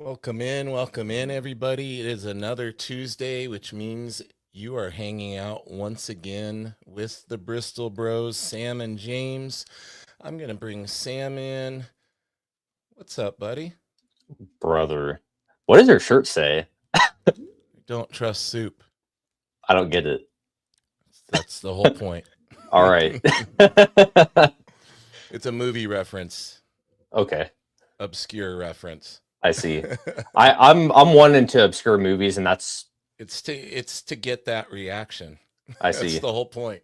Welcome in, everybody. It is another Tuesday, which means you are hanging out once again with the Bristol Bros, Sam and James. I'm going to bring Sam in. What's up, buddy? Brother. What does your shirt say? Don't trust soup. I don't get it. That's the whole point. All right. It's a movie reference, Okay. obscure reference. I see. I'm one into obscure movies, and that's It's to get that reaction. I That's see. the whole point.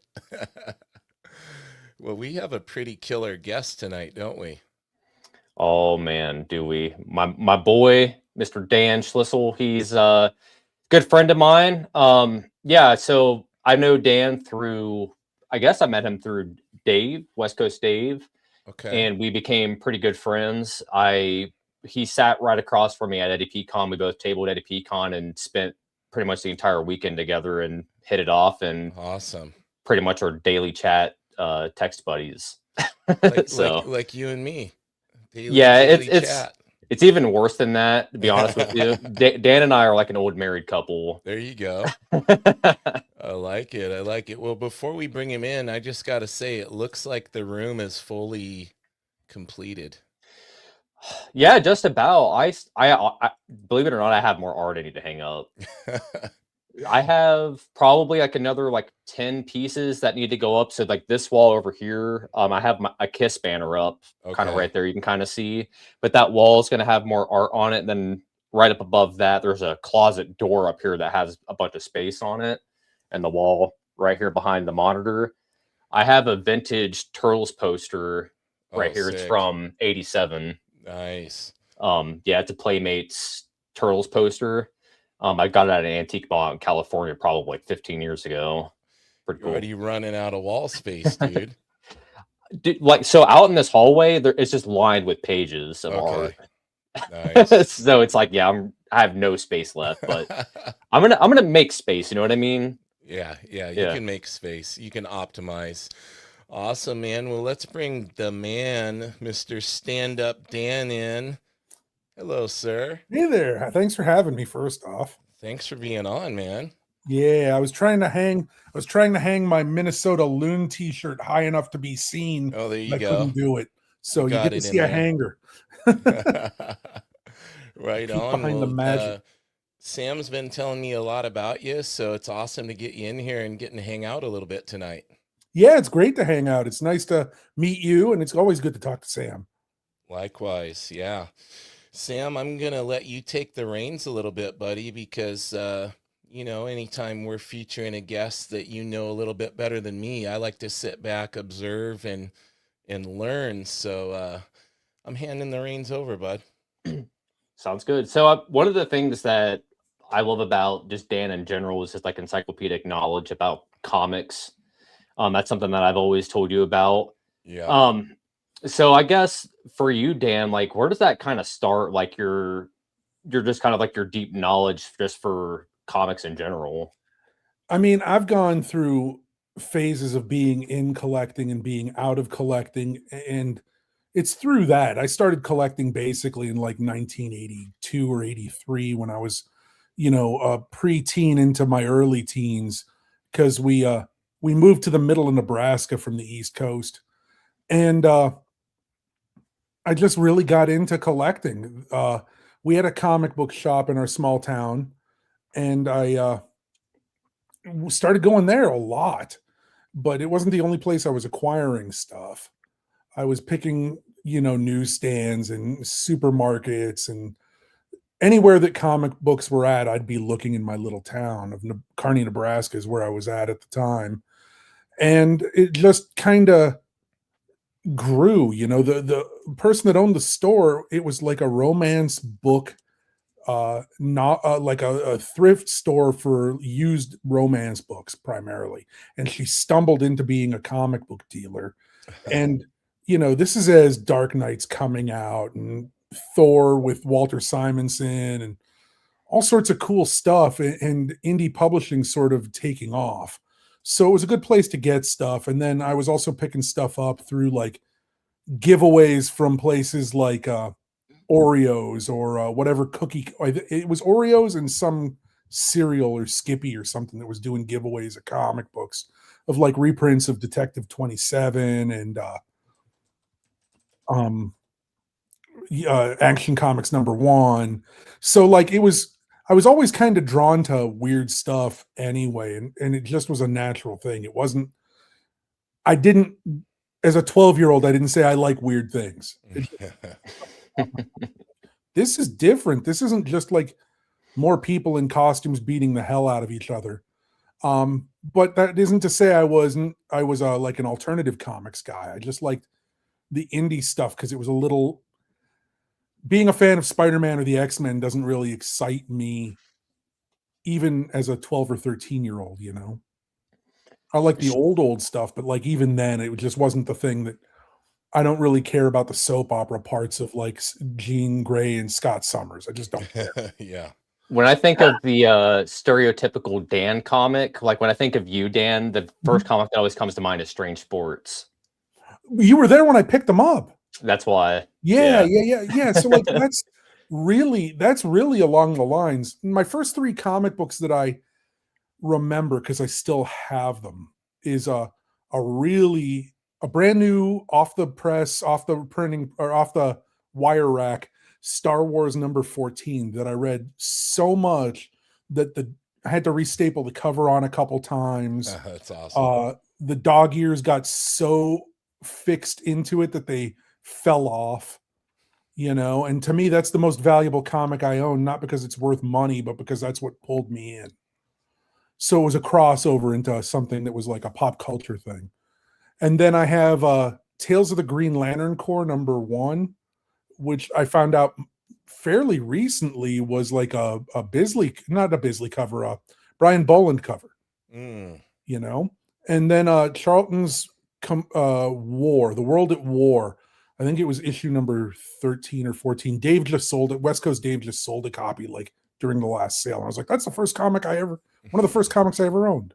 Well, we have a pretty killer guest tonight, don't we? Oh man, do we? My boy, Mr. Dan Schlissel, he's a good friend of mine. Yeah, so I know Dan through I guess I met him through Dave, West Coast Dave, Okay. and we became pretty good friends. I He sat right across from me at Eddie Pecan. We both tabled Eddie Pecan and spent pretty much the entire weekend together and hit it off and Awesome. pretty much our daily chat text buddies. Like like So like you and me. Daily yeah, it's daily it's chat. it's even worse than that, to be honest with you. Dan and I are like an old married couple. There you go. I like it. I like it. Well, before we bring him in, I just got to say it looks like the room is fully completed. Yeah, just about. I believe it or not, I have more art I need to hang up. I have probably like another like 10 pieces that need to go up. So like this wall over here, I have a Kiss banner up kind of Okay. right there. You can kind of see, but that wall is going to have more art on it. Then right up above that, there's a closet door up here that has a bunch of space on it, and the wall right here behind the monitor. I have a vintage Turtles poster Oh, right here. It's sick. from '87. Nice. Yeah, it's a Playmates Turtles poster. I got it at an antique mall in California probably like 15 years ago. Pretty You're cool. already running out of wall space, dude. Dude, like so out in this hallway, it's just lined with pages of art. Okay. Nice. So it's like, yeah, I have no space left, but I'm gonna make space. You know what I mean? Yeah, you Yeah. can make space. You can optimize. Awesome, man. Well, let's bring the man, Mr. Stand Up Dan in. Hello, sir. Hey there. Thanks for having me first off. Thanks for being on, man. Yeah, I was trying to hang my Minnesota Loon t-shirt high enough to be seen. Oh, there you I go. couldn't do it. You So you got get to it in see a there. hanger. Right Peek on. behind the Well, magic. Sam's been telling me a lot about you, so it's awesome to get you in here and getting to hang out a little bit tonight. Yeah, it's great to hang out. It's nice to meet you, and it's always good to talk to Sam. Likewise, yeah. Sam, I'm gonna let you take the reins a little bit, buddy, because anytime we're featuring a guest that you know a little bit better than me, I like to sit back, observe, and learn. So I'm handing the reins over, bud. Sounds good. So one of the things that I love about just Dan in general is just like encyclopedic knowledge about comics. That's something that I've always told you about. Yeah. So I guess for you, Dan, like where does that kind of start? Like you're just kind of like your deep knowledge just for comics in general. I mean, I've gone through phases of being in collecting and being out of collecting, and it's through that. I started collecting basically in like 1982 or 83 when I was, a pre-teen into my early teens, because we moved to the middle of Nebraska from the East Coast, and I just really got into collecting. We had a comic book shop in our small town, and I started going there a lot. But it wasn't the only place I was acquiring stuff. I was picking, newsstands and supermarkets and anywhere that comic books were at, I'd be looking in my little town of Kearney, Nebraska is where I was at the time. And it just kind of grew, the person that owned the store, it was like a romance book, not like a thrift store for used romance books primarily. And she stumbled into being a comic book dealer. And this is as Dark Knight's coming out and Thor with Walter Simonson and all sorts of cool stuff, and indie publishing sort of taking off. So it was a good place to get stuff. And then I was also picking stuff up through like giveaways from places like Oreos or whatever cookie. It was Oreos and some cereal or Skippy or something that was doing giveaways of comic books of like reprints of Detective 27 and Action Comics #1. So like I was always kind of drawn to weird stuff anyway, and it just was a natural thing. It wasn't. I didn't, as a 12-year-old, I didn't say I like weird things. This is different. This isn't just like more people in costumes beating the hell out of each other. But that isn't to say I was like an alternative comics guy. I just liked the indie stuff because it was a little. Being a fan of Spider-Man or the X-Men doesn't really excite me, even as a 12 or 13-year-old. You know, I like the old stuff, but like even then, it just wasn't the thing that. I don't really care about the soap opera parts of like Jean Grey and Scott Summers. I just don't care. Yeah. When I think of the stereotypical Dan comic, like when I think of you, Dan, the first comic that always comes to mind is Strange Sports. You were there when I picked them up. That's why. Yeah. So like that's really along the lines. My first 3 comic books that I remember, because I still have them, is a brand new off the press, off the printing, or off the wire rack Star Wars #14 that I read so much that I had to restaple the cover on a couple times. That's awesome. The dog ears got so fixed into it that they fell off, you know, and to me that's the most valuable comic I own, not because it's worth money, but because that's what pulled me in. So it was a crossover into something that was like a pop culture thing. And then I have Tales of the Green Lantern Corps #1, which I found out fairly recently was like a Bisley, not a Bisley cover, a Brian Boland cover, you know? And then Charlton's War, The World at War. I think it was issue number 13 or 14. Dave just sold it. West Coast Dave just sold a copy like during the last sale. And I was like, that's the first comic one of the first comics I ever owned.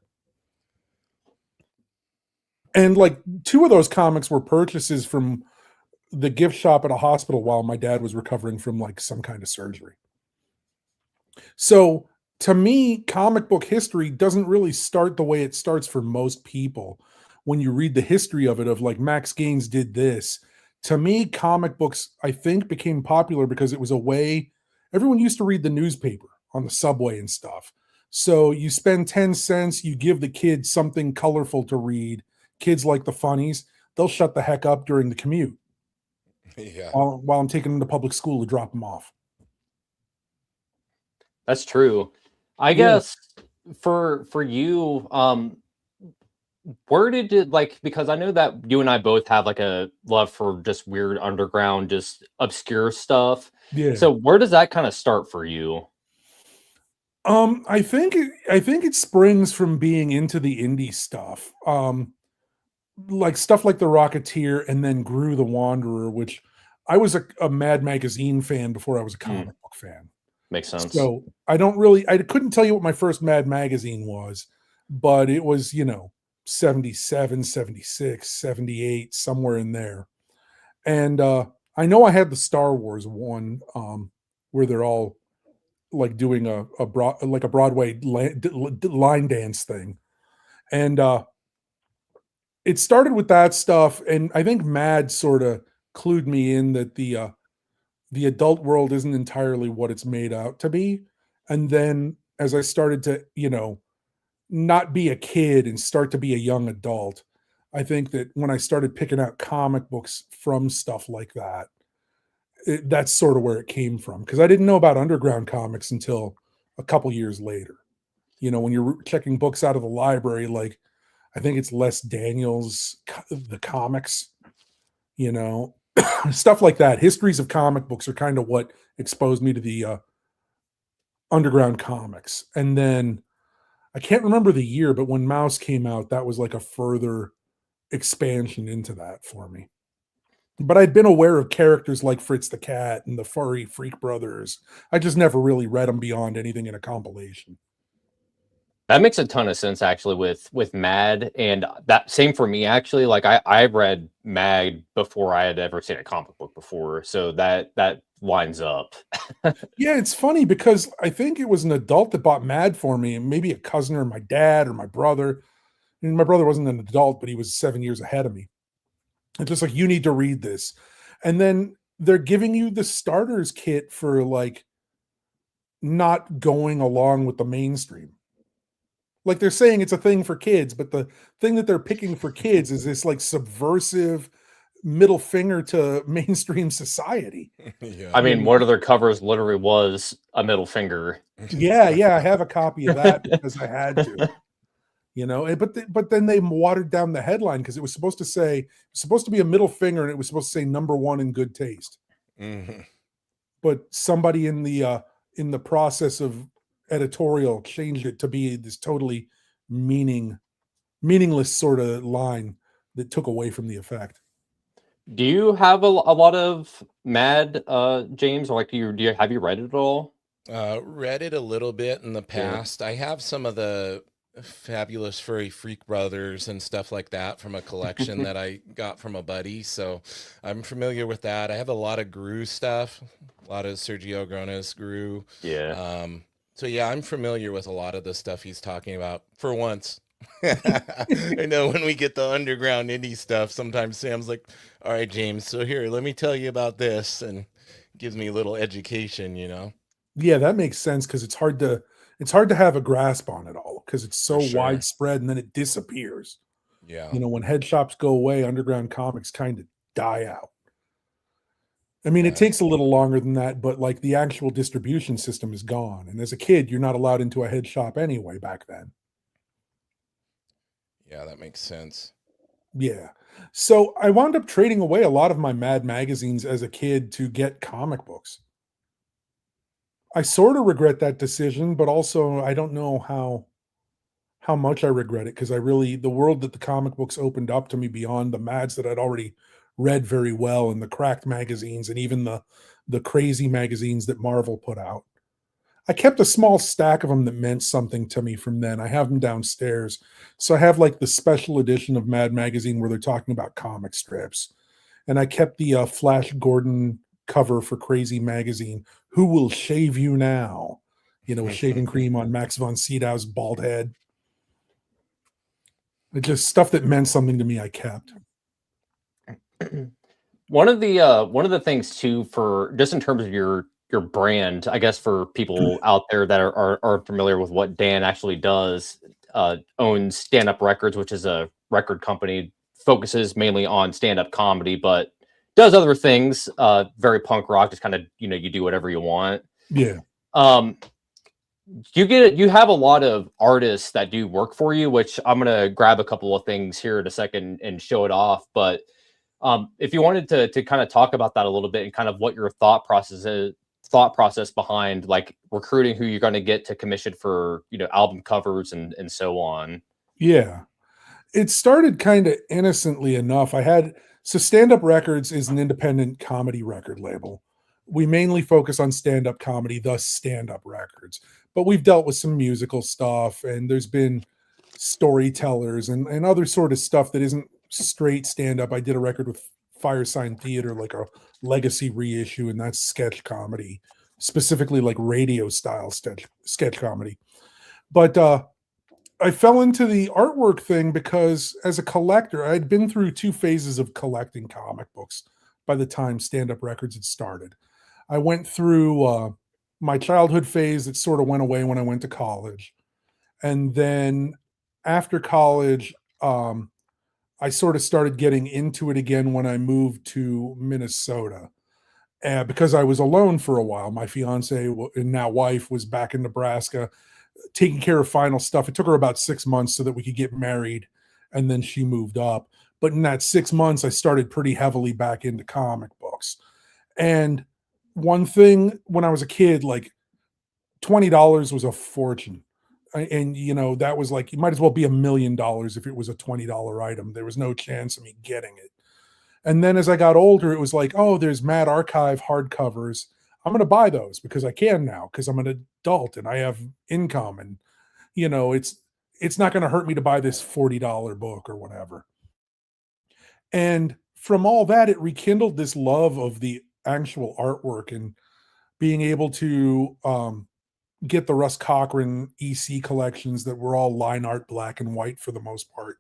And like 2 of those comics were purchases from the gift shop at a hospital while my dad was recovering from like some kind of surgery. So to me, comic book history doesn't really start the way it starts for most people. When you read the history of it, of like Max Gaines did this. To me, comic books, I think, became popular because it was a way everyone used to read the newspaper on the subway and stuff. So you spend 10 cents, you give the kids something colorful to read. Kids like the funnies, they'll shut the heck up during the commute. Yeah. While I'm taking them to public school to drop them off. That's true. I guess for you, where did it, like, because I know that you and I both have like a love for just weird underground, just obscure stuff. Yeah. So where does that kind of start for you? I think it springs from being into the indie stuff. Like stuff like The Rocketeer, and then grew The Wanderer, which I was a Mad Magazine fan before I was a comic book fan. Makes sense. So I couldn't tell you what my first Mad Magazine was, but it was, 77, 76, 78, somewhere in there. And I know I had the Star Wars one, where they're all like doing a Broadway line dance thing. And it started with that stuff, and I think Mad sort of clued me in that the adult world isn't entirely what it's made out to be. And then as I started to, not be a kid and start to be a young adult, I think that when I started picking out comic books from stuff like that, that's sort of where it came from. Because I didn't know about underground comics until a couple years later. When you're checking books out of the library, like I think it's Les Daniels, the comics, stuff like that. Histories of comic books are kind of what exposed me to the underground comics. And then I can't remember the year, but when Mouse came out, that was like a further expansion into that for me. But I'd been aware of characters like Fritz the Cat and the Furry Freak Brothers. I just never really read them beyond anything in a compilation. That makes a ton of sense actually with Mad, and that same for me actually. Like I read Mad before I had ever seen a comic book before, so that lines up. Yeah, it's funny because I think it was an adult that bought Mad for me, and maybe a cousin or my dad or my brother. And my brother wasn't an adult, but he was 7 years ahead of me. And just like, you need to read this. And then they're giving you the starters kit for like not going along with the mainstream. Like they're saying it's a thing for kids, but the thing that they're picking for kids is this like subversive middle finger to mainstream society. Yeah. I You mean, know? one of their covers literally was a middle finger. Yeah, I have a copy of that because I had to. But then they watered down the headline because it was supposed to be a middle finger, and it was supposed to say "#1 in good taste." Mhm. But somebody in the process of editorial changed it to be this totally meaningless sort of line that took away from the effect. Do you have a lot of Mad, James, or like have you read it at all? Read it a little bit in the Yeah. past. I have some of the Fabulous Furry Freak Brothers and stuff like that from a collection that I got from a buddy. So I'm familiar with that. I have a lot of Gru stuff, a lot of Sergio Grona's Gru. Yeah. So yeah, I'm familiar with a lot of the stuff he's talking about for once. I know when we get the underground indie stuff, sometimes Sam's like, all right, James, so here, let me tell you about this, and gives me a little education, you know? Yeah, that makes sense because it's hard to have a grasp on it all because it's For so sure. widespread and then it disappears. Yeah. When head shops go away, underground comics kind of die out. I mean, it Yeah. takes a little longer than that, but like the actual distribution system is gone. And as a kid, you're not allowed into a head shop anyway back then. Yeah, that makes sense. Yeah. So I wound up trading away a lot of my Mad magazines as a kid to get comic books. I sort of regret that decision, but also I don't know how much I regret it because the world that the comic books opened up to me beyond the Mads that I'd already read very well, and the cracked magazines, and even the crazy magazines that Marvel put out. I kept a small stack of them that meant something to me from then. I have them downstairs. So I have like the special edition of Mad Magazine where they're talking about comic strips. And I kept the Flash Gordon cover for Crazy Magazine. Who will shave you now? With shaving cream on Max von Sydow's bald head. It's just stuff that meant something to me. I kept. One of the things too, for just in terms of your brand, I guess for people out there that are familiar with what Dan actually does, owns StandupRecords, which is a record company, focuses mainly on stand-up comedy, but does other things, very punk rock, just kind of, you do whatever you want. Yeah. Um, you have a lot of artists that do work for you, which I'm gonna grab a couple of things here in a second and show it off. But if you wanted to kind of talk about that a little bit and kind of what your thought process behind like recruiting who you're going to get to commission for album covers and so on. Yeah. It started kind of innocently enough. Stand Up Records is an independent comedy record label. We mainly focus on stand up comedy, thus Stand Up Records. But we've dealt with some musical stuff, and there's been storytellers and other sort of stuff that isn't straight stand up. I did a record with Firesign Theater, like a legacy reissue, and that's sketch comedy, specifically like radio style sketch comedy. But I fell into the artwork thing because as a collector, I'd been through two phases of collecting comic books by the time Stand Up Records had started. I went through my childhood phase that sort of went away when I went to college. And then after college, I sort of started getting into it again when I moved to Minnesota. Because I was alone for a while. My fiance and now wife was back in Nebraska taking care of final stuff. It took her about 6 months so that we could get married, and then she moved up. But in that 6 months, I started pretty heavily back into comic books. And one thing when I was a kid, like $20 was a fortune. And that was like, you might as well be $1 million if it was a $20 item. There was no chance of me getting it. And then as I got older, it was like, oh, there's Mad Archive hardcovers. I'm going to buy those because I can now because I'm an adult and I have income. And, You know, it's not going to hurt me to buy this $40 book or whatever. And from all that, it rekindled this love of the actual artwork and being able to get the Russ Cochran EC collections that were all line art, black and white for the most part.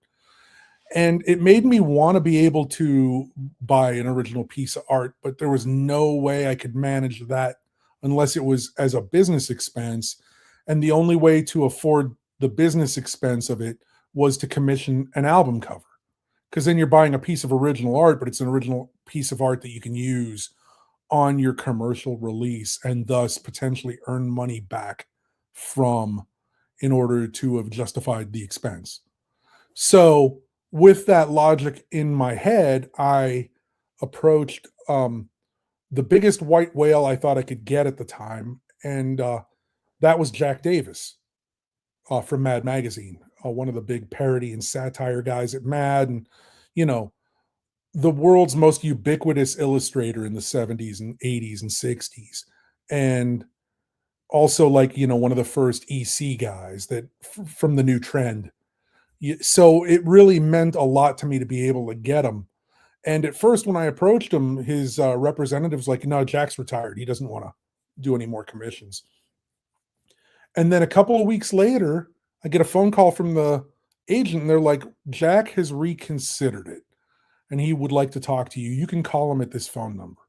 And it made me want to be able to buy an original piece of art, but there was no way I could manage that unless it was as a business expense. And the only way to afford the business expense of it was to commission an album cover. Because then you're buying a piece of original art, but it's an original piece of art that you can use on your commercial release and thus potentially earn money back from in order to have justified the expense. So with that logic in my head, I approached the biggest white whale I thought I could get at the time, and that was Jack Davis from Mad Magazine, one of the big parody and satire guys at Mad, and you know, the world's most ubiquitous illustrator in the 70s and 80s and 60s, and also like one of the first EC guys that from the new trend. So it really meant a lot to me to be able to get him. And at first, when I approached him, his representative's like, "No, Jack's retired. He doesn't want to do any more commissions." And then a couple of weeks later, I get a phone call from the agent, and they're like, "Jack has reconsidered it, and he would like to talk to you. You can call him at this phone number."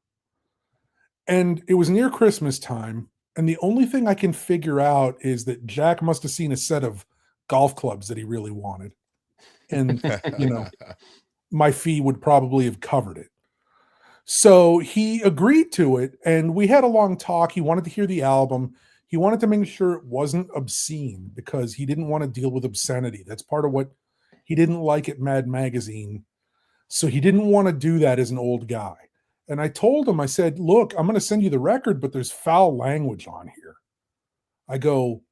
And it was near Christmas time, and the only thing I can figure out is that Jack must have seen a set of golf clubs that he really wanted. And, my fee would probably have covered it. So he agreed to it, and we had a long talk. He wanted to hear the album. He wanted to make sure it wasn't obscene because he didn't want to deal with obscenity. That's part of what he didn't like at Mad Magazine. So he didn't want to do that as an old guy. And I told him, I said, "Look, I'm going to send you the record, but there's foul language on here." I go,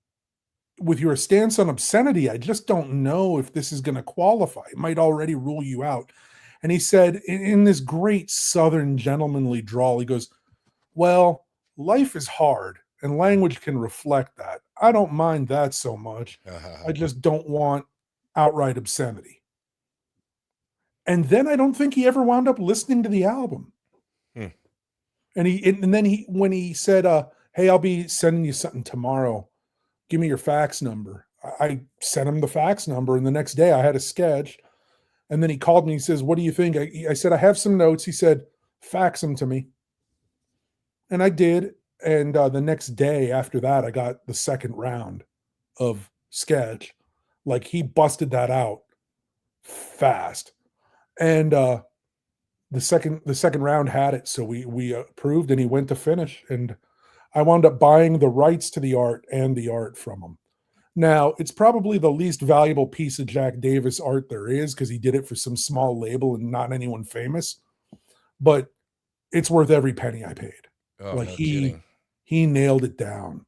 "With your stance on obscenity, I just don't know if this is going to qualify. It might already rule you out." And he said, in this great Southern gentlemanly drawl, he goes, "Well, life is hard and language can reflect that. I don't mind that so much. I just don't want outright obscenity." And then I don't think he ever wound up listening to the album. And then when he said, "Hey, I'll be sending you something tomorrow. Give me your fax number." I sent him the fax number, and the next day I had a sketch. And then he called me. He says, "What do you think?" I said, "I have some notes." He said, "Fax them to me." And I did. And the next day after that, I got the second round of sketch. Like he busted that out fast. And the second round had it. So we approved, and he went to finish. And I wound up buying the rights to the art and the art from him. Now, it's probably the least valuable piece of Jack Davis art there is because he did it for some small label and not anyone famous. But it's worth every penny I paid. Oh, Like no kidding. he nailed it down.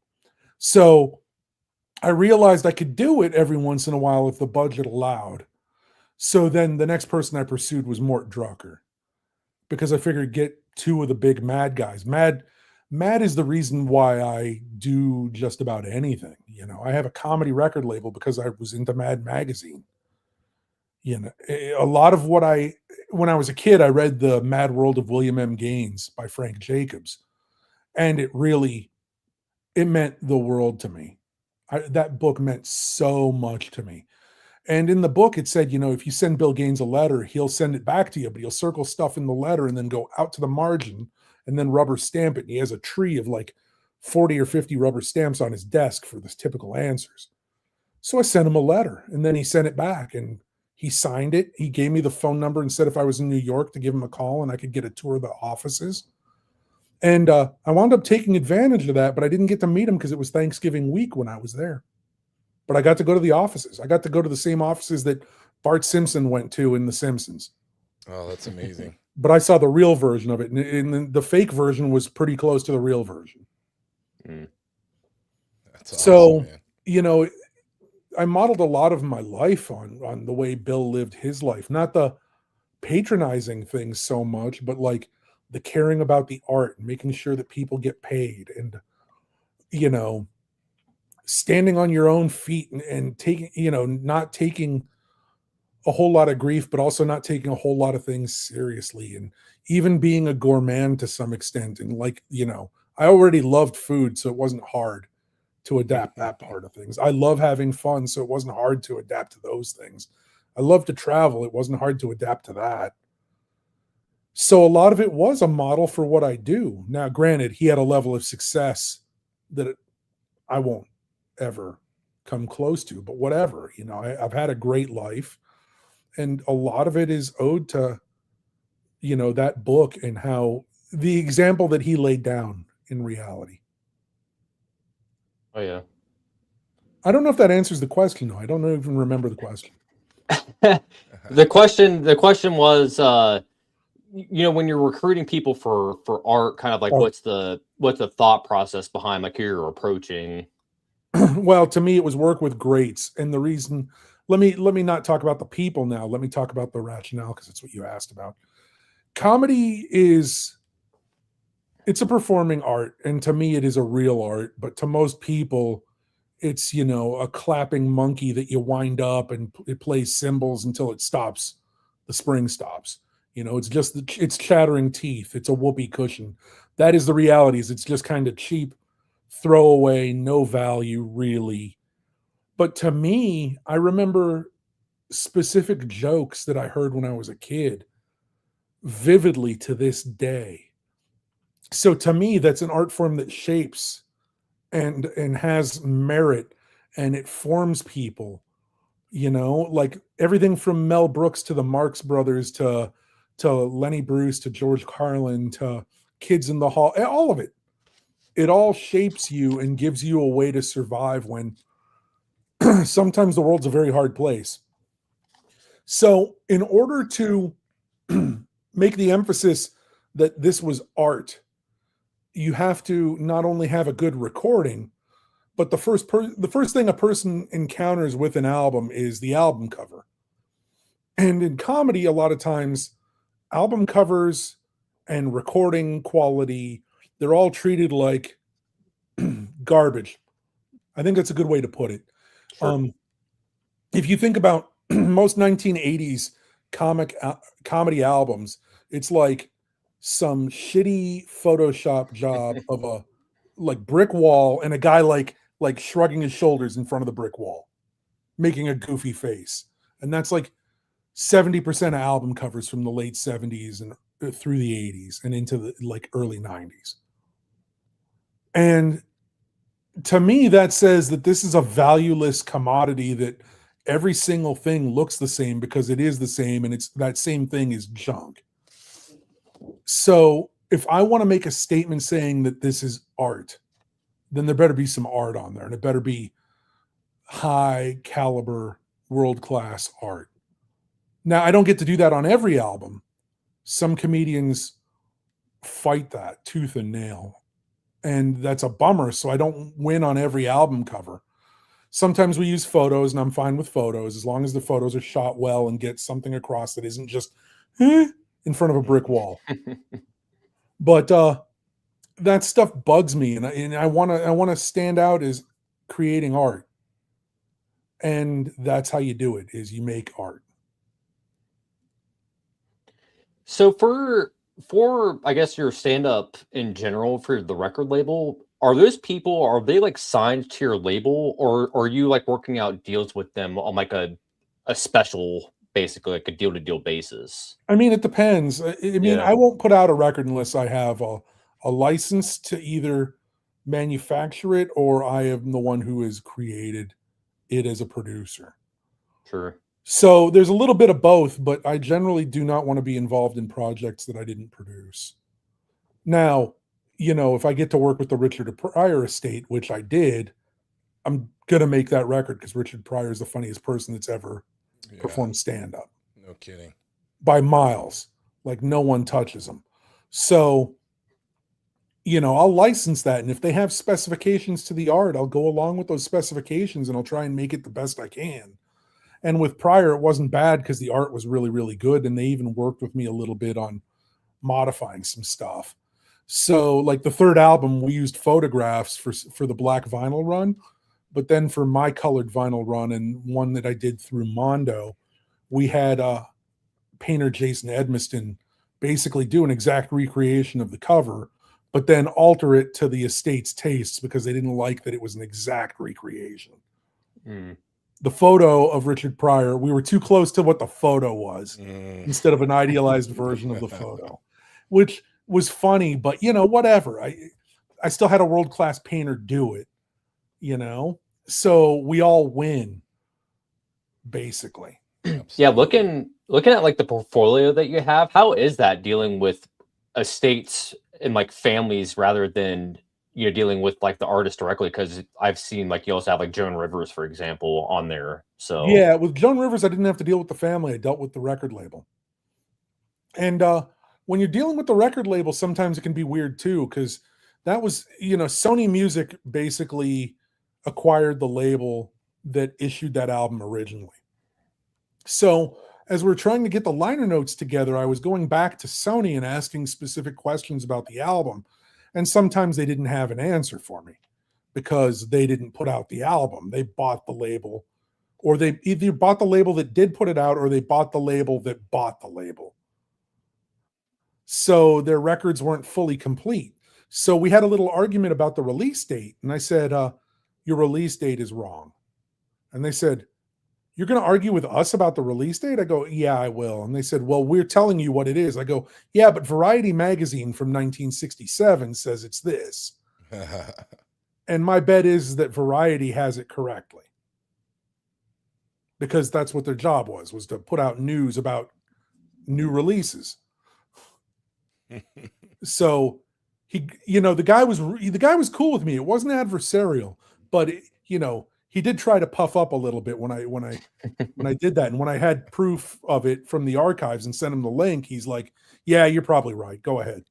So I realized I could do it every once in a while if the budget allowed. So then the next person I pursued was Mort Drucker because I figured get two of the big Mad guys. Mad is the reason why I do just about anything. I have a comedy record label because I was into Mad Magazine. A lot of when I was a kid, I read The Mad World of William M. Gaines by Frank Jacobs. And it meant the world to me. That book meant so much to me. And in the book, it said, if you send Bill Gaines a letter, he'll send it back to you, but he'll circle stuff in the letter and then go out to the margin and then rubber stamp it. And he has a tree of like 40 or 50 rubber stamps on his desk for the typical answers. So I sent him a letter, and then he sent it back, and he signed it. He gave me the phone number and said if I was in New York to give him a call and I could get a tour of the offices. And I wound up taking advantage of that, but I didn't get to meet him because it was Thanksgiving week when I was there. But I got to go to the offices. I got to go to the same offices that Bart Simpson went to in The Simpsons. Oh, that's amazing. But I saw the real version of it, and the fake version was pretty close to the real version. That's awesome, so, man. I modeled a lot of my life on the way Bill lived his life. Not the patronizing things so much, but like the caring about the art and making sure that people get paid. And, standing on your own feet and taking, not taking a whole lot of grief, but also not taking a whole lot of things seriously, and even being a gourmand to some extent. And like, I already loved food, so it wasn't hard to adapt that part of things. I love having fun, so it wasn't hard to adapt to those things. I love to travel. It wasn't hard to adapt to that. So a lot of it was a model for what I do. Now, granted, he had a level of success that I won't ever come close to, but whatever, I've had a great life. And a lot of it is owed to, that book and how the example that he laid down in reality. Oh yeah. I don't know if that answers the question though. I don't even remember the question. The question was, when you're recruiting people for art, kind of like what's the thought process behind like who you're approaching? Well, to me, it was work with greats. And the reason, let me not talk about the people now. Let me talk about the rationale, because it's what you asked about. Comedy it's a performing art. And to me, it is a real art. But to most people, it's, a clapping monkey that you wind up and it plays cymbals until it stops. The spring stops. It's chattering teeth. It's a whoopee cushion. That is the reality. It's just kind of cheap, throwaway, no value really. But to me, I remember specific jokes that I heard when I was a kid vividly to this day. So to me, that's an art form that shapes and has merit, and it forms people, like everything from Mel Brooks to the Marx Brothers to Lenny Bruce to George Carlin to Kids in the Hall, all of it. It all shapes you and gives you a way to survive when sometimes the world's a very hard place. So in order to make the emphasis that this was art, you have to not only have a good recording, but the first thing a person encounters with an album is the album cover. And in comedy, a lot of times, album covers and recording quality, they're all treated like garbage. I think that's a good way to put it. Sure. If you think about most 1980s comedy albums, it's like some shitty Photoshop job of a like brick wall and a guy like shrugging his shoulders in front of the brick wall, making a goofy face. And that's like 70% of album covers from the late 70s and through the 80s and into the like early 90s. And to me, that says that this is a valueless commodity, that every single thing looks the same because it is the same, and it's that same thing is junk. So if I want to make a statement saying that this is art, then there better be some art on there, and it better be high caliber, world-class art. Now, I don't get to do that on every album. Some comedians fight that tooth and nail, and that's a bummer. So I don't win on every album cover. Sometimes we use photos, and I'm fine with photos as long as the photos are shot well and get something across that isn't just in front of a brick wall. But that stuff bugs me, and I want to stand out as creating art. And that's how you do it, is you make art. So for I guess your stand-up in general for the record label, are they like signed to your label, or are you like working out deals with them on like a special, basically like a deal to deal basis? I mean, it depends. I won't put out a record unless I have a license to either manufacture it, or I am the one who has created it as a producer. Sure. So there's a little bit of both, but I generally do not want to be involved in projects that I didn't produce. Now, if I get to work with the Richard Pryor estate, which I did, I'm going to make that record because Richard Pryor is the funniest person that's ever performed stand-up. No kidding. By miles. Like no one touches him. So, I'll license that. And if they have specifications to the art, I'll go along with those specifications and I'll try and make it the best I can. And with Pryor, it wasn't bad because the art was really, really good. And they even worked with me a little bit on modifying some stuff. So like the third album, we used photographs for the black vinyl run. But then for my colored vinyl run and one that I did through Mondo, we had painter Jason Edmiston basically do an exact recreation of the cover, but then alter it to the estate's tastes because they didn't like that it was an exact recreation. The photo of Richard Pryor, we were too close to what the photo was instead of an idealized version of the photo, which was funny, but whatever. I still had a world-class painter do it, so we all win basically. Yeah, looking at like the portfolio that you have, how is that dealing with estates and like families rather than dealing with like the artist directly? Because I've seen like you also have like Joan Rivers, for example, on there. So yeah, with Joan Rivers, I didn't have to deal with the family. I dealt with the record label. And when you're dealing with the record label, sometimes it can be weird too, because that was, Sony Music basically acquired the label that issued that album originally. So as we're trying to get the liner notes together, I was going back to Sony and asking specific questions about the album. And sometimes they didn't have an answer for me because they didn't put out the album. They bought the label, or they either bought the label that did put it out, or they bought the label that bought the label. So their records weren't fully complete. So we had a little argument about the release date. And I said, your release date is wrong. And they said, you're going to argue with us about the release date? I go, yeah, I will. And they said, well, we're telling you what it is. I go, yeah, but Variety magazine from 1967 says it's this. And my bet is that Variety has it correctly, because that's what their job was to put out news about new releases. So the guy was cool with me. It wasn't adversarial, but he did try to puff up a little bit when I did that. And when I had proof of it from the archives and sent him the link, he's like, yeah, you're probably right. Go ahead.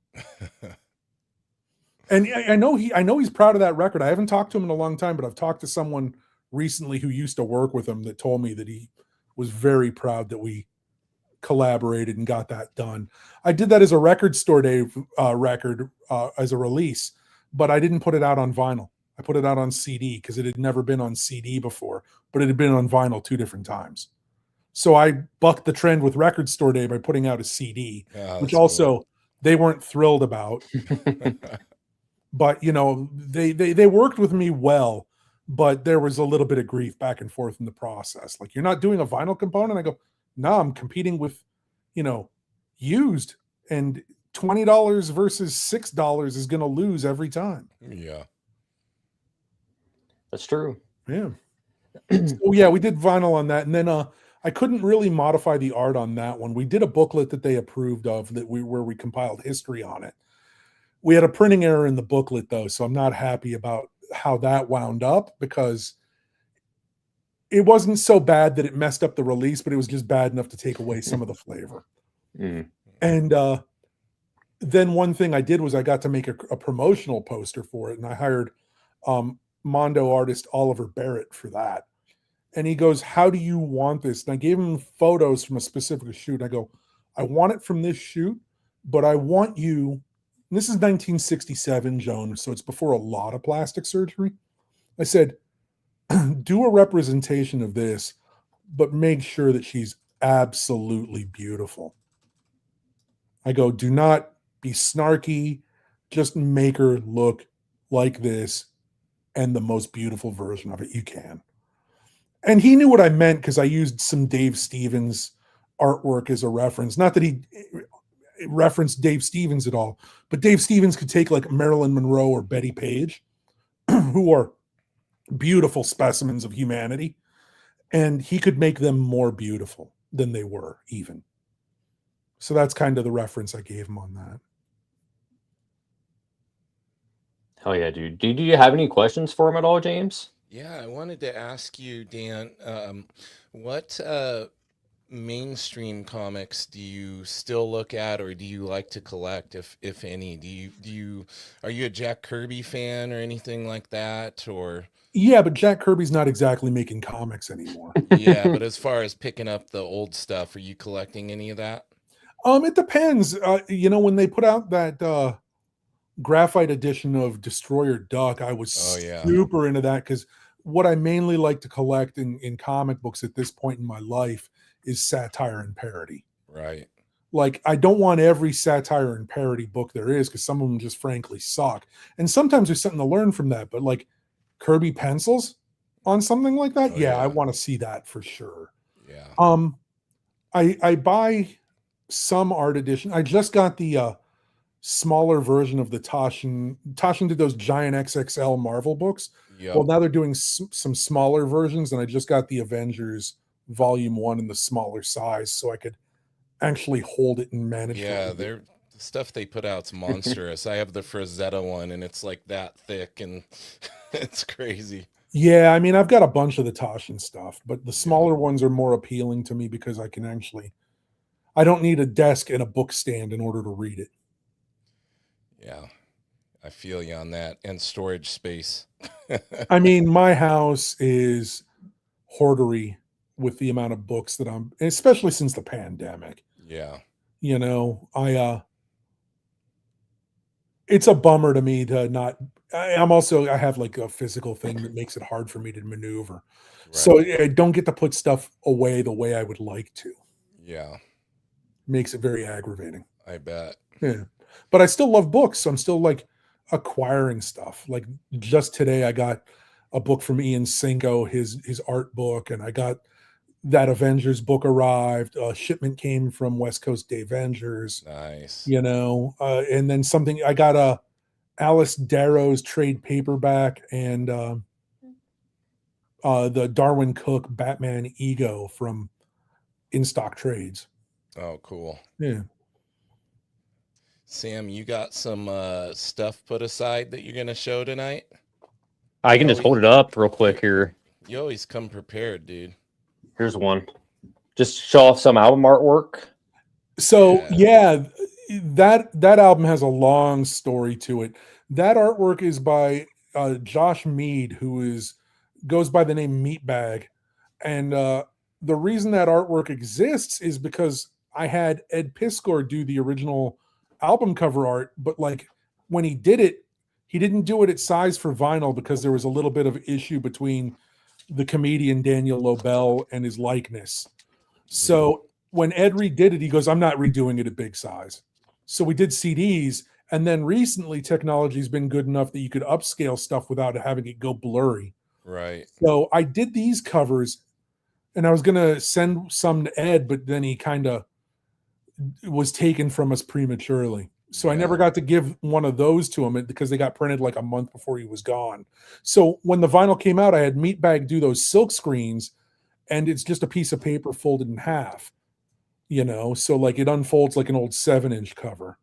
And I know he's proud of that record. I haven't talked to him in a long time, but I've talked to someone recently who used to work with him that told me that he was very proud that we collaborated and got that done. I did that as a Record Store Day record as a release, but I didn't put it out on vinyl. I put it out on CD because it had never been on CD before, but it had been on vinyl 2 different times. So I bucked the trend with Record Store Day by putting out a CD, which also cool. They weren't thrilled about. But they worked with me well, but there was a little bit of grief back and forth in the process. Like, you're not doing a vinyl component? I go, no, I'm competing with, used, and $20 versus $6 is going to lose every time. Yeah. That's true. Yeah. So yeah, we did vinyl on that. And then I couldn't really modify the art on that one. We did a booklet that they approved of where we compiled history on it. We had a printing error in the booklet though, so I'm not happy about how that wound up, because it wasn't so bad that it messed up the release, but it was just bad enough to take away some of the flavor. And then one thing I did was I got to make a promotional poster for it, and I hired Mondo artist Oliver Barrett for that. And he goes, how do you want this? And I gave him photos from a specific shoot. I go, I want it from this shoot, but I want you, and this is 1967, Joan, so it's before a lot of plastic surgery. I said, do a representation of this, but make sure that she's absolutely beautiful. I go, do not be snarky, just make her look like this and the most beautiful version of it you can. And he knew what I meant, because I used some Dave Stevens artwork as a reference. Not that he referenced Dave Stevens at all, but Dave Stevens could take like Marilyn Monroe or Betty Page, who are beautiful specimens of humanity, and he could make them more beautiful than they were even. So that's kind of the reference I gave him on that. Hell yeah, dude. Do you have any questions for him at all, James? Yeah, I wanted to ask you, Dan, what mainstream comics do you still look at, or do you like to collect, if any? Are you a Jack Kirby fan or anything like that, or? Yeah, but Jack Kirby's not exactly making comics anymore. Yeah, but as far as picking up the old stuff, are you collecting any of that? It depends. When they put out that graphite edition of Destroyer Duck, I was super into that, because what I mainly like to collect in comic books at this point in my life is satire and parody. Right. Like, I don't want every satire and parody book there is, because some of them just frankly suck. And sometimes there's something to learn from that, but like Kirby pencils on something like that, Oh, yeah, I yeah. want to see that for sure. Yeah. I buy some art edition. I just got the smaller version of the Toshin. Toshin did those giant XXL Marvel books. Yep. Well, now they're doing some smaller versions, and I just got the Avengers Volume 1 in the smaller size, so I could actually hold it and manage. Yeah, the stuff they put out's monstrous. I have the Frazetta one, and it's like that thick, and it's crazy. Yeah, I mean, I've got a bunch of the Toshin stuff, but the smaller ones are more appealing to me because I can actually, I don't need a desk and a book stand in order to read it. Yeah, I feel you on that. And storage space. I mean, my house is hoardery with the amount of books that I'm, especially since the pandemic. Yeah. You know, it's a bummer to me to not, I have like a physical thing that makes it hard for me to maneuver. Right. So I don't get to put stuff away the way I would like to. Yeah. Makes it very aggravating. I bet. Yeah. But I still love books. So I'm still like acquiring stuff. Like just today I got a book from Ian Cinco, his art book, and I got that Avengers book arrived. A shipment came from West Coast Day Avengers. Nice. You know, and then something, I got a Alice Darrow's trade paperback and the Darwin Cook Batman Ego from In Stock Trades. Oh, cool. Yeah. Sam, you got some stuff put aside that you're going to show tonight? I can just hold it up real quick here. You always come prepared, dude. Here's one. Just show off some album artwork. So yeah, that album has a long story to it. That artwork is by Josh Mead, who goes by the name Meatbag, and the reason that artwork exists is because I had Ed Piskor do the original album cover art, but like when he did it, he didn't do it at size for vinyl because there was a little bit of issue between the comedian Daniel Lobel and his likeness. So when Ed redid it, he goes, I'm not redoing it at big size. So we did CDs. And then recently technology's been good enough that you could upscale stuff without having it go blurry. Right. So I did these covers and I was going to send some to Ed, but then he kind of was taken from us prematurely. So I never got to give one of those to him because they got printed like a month before he was gone. So when the vinyl came out, I had Meatbag do those silk screens, and it's just a piece of paper folded in half, you know? So like it unfolds like an old 7-inch cover.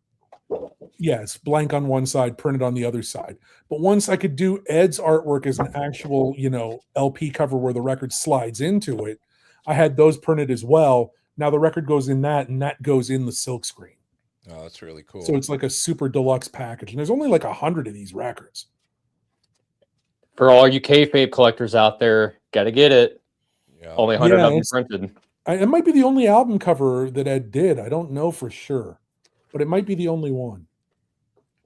Yeah, it's blank on one side, printed on the other side. But once I could do Ed's artwork as an actual, you know, LP cover where the record slides into it, I had those printed as well. Now the record goes in that, and that goes in the silk screen. Oh, that's really cool. So it's like a super deluxe package. And there's only like 100 of these records. For all you kayfabe collectors out there, got to get it. Yeah. Only 100 of them printed. It might be the only album cover that Ed did. I don't know for sure, but it might be the only one.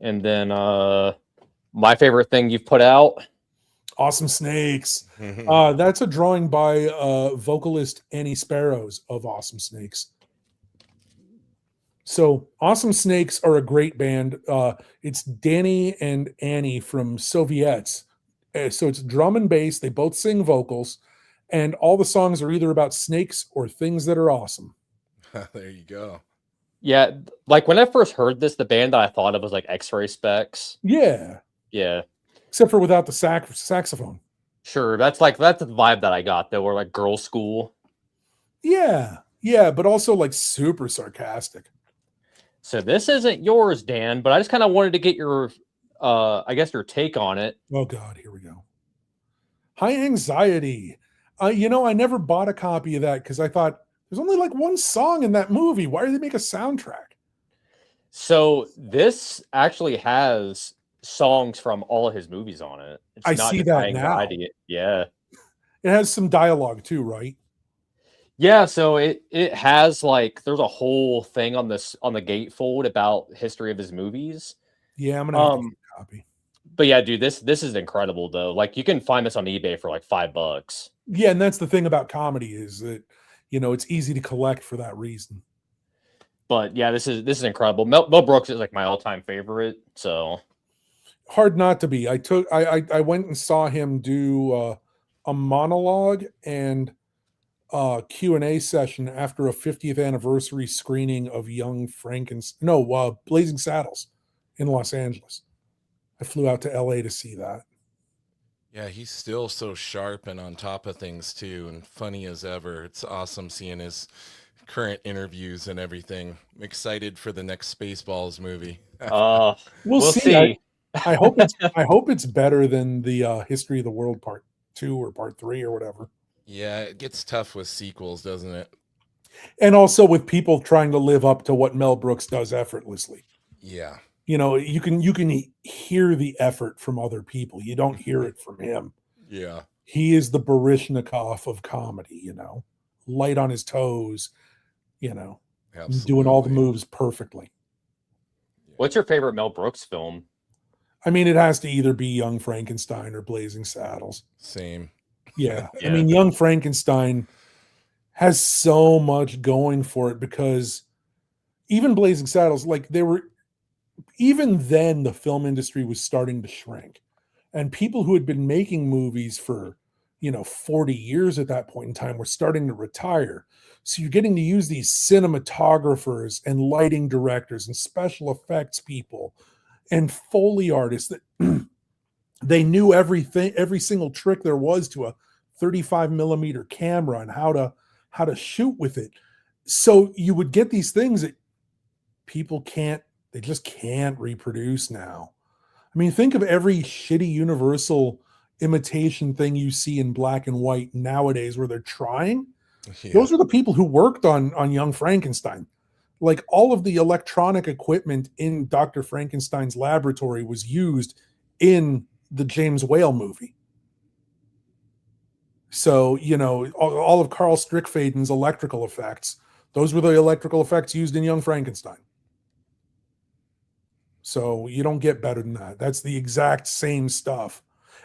And then my favorite thing you've put out. Awesome Snakes. That's a drawing by vocalist Annie Sparrows of Awesome Snakes. So Awesome Snakes are a great band. It's Danny and Annie from Soviets. So it's drum and bass. They both sing vocals. And all the songs are either about snakes or things that are awesome. There you go. Yeah, like when I first heard this, the band that I thought of was like X-Ray Specs. Yeah. Yeah. Except for without the saxophone. Sure, that's the vibe that I got though, or like girl school. Yeah. Yeah, but also like super sarcastic. So this isn't yours, Dan, but I just kind of wanted to get your I guess your take on it. Oh God, here we go. High Anxiety. You know, I never bought a copy of that because I thought there's only like one song in that movie. Why do they make a soundtrack? So this actually has songs from all of his movies on it. It's I not see just that High Anxiety. now. Yeah. It has some dialogue too, right? Yeah, so it has like there's a whole thing on the gatefold about history of his movies. Yeah, I'm gonna have to get a copy. But yeah, dude, this is incredible though. Like you can find this on eBay for like $5. Yeah, and that's the thing about comedy is that, you know, it's easy to collect for that reason. But yeah, this is incredible. Mel Brooks is like my all-time favorite. So Hard not to be. I went and saw him do a monologue and Q&A session after a 50th anniversary screening of Blazing Saddles in Los Angeles. I flew out to LA to see that. Yeah, he's still so sharp and on top of things too, and funny as ever. It's awesome seeing his current interviews and everything. I'm excited for the next Spaceballs movie. We'll see. I hope it's better than the History of the World Part 2 or Part 3 or whatever. Yeah, it gets tough with sequels, doesn't it? And also with people trying to live up to what Mel Brooks does effortlessly. Yeah. You know, you can hear the effort from other people. You don't hear it from him. Yeah. He is the Baryshnikov of comedy, you know, light on his toes, you know, Absolutely. doing all the moves perfectly. What's your favorite Mel Brooks film? I mean, it has to either be Young Frankenstein or Blazing Saddles. Same. Yeah. Yeah. I mean, Young Frankenstein has so much going for it because even Blazing Saddles, like even then the film industry was starting to shrink. And people who had been making movies for, 40 years at that point in time were starting to retire. So you're getting to use these cinematographers and lighting directors and special effects people and Foley artists that they knew everything, every single trick there was to a 35 millimeter camera and how to shoot with it. So you would get these things that people they just can't reproduce now. I mean, think of every shitty Universal imitation thing you see in black and white nowadays where they're trying. Yeah. Those are the people who worked on Young Frankenstein. Like all of the electronic equipment in Dr. Frankenstein's laboratory was used in the James Whale movie. So, all of Carl Strickfaden's electrical effects, those were the electrical effects used in Young Frankenstein. So you don't get better than that. That's the exact same stuff.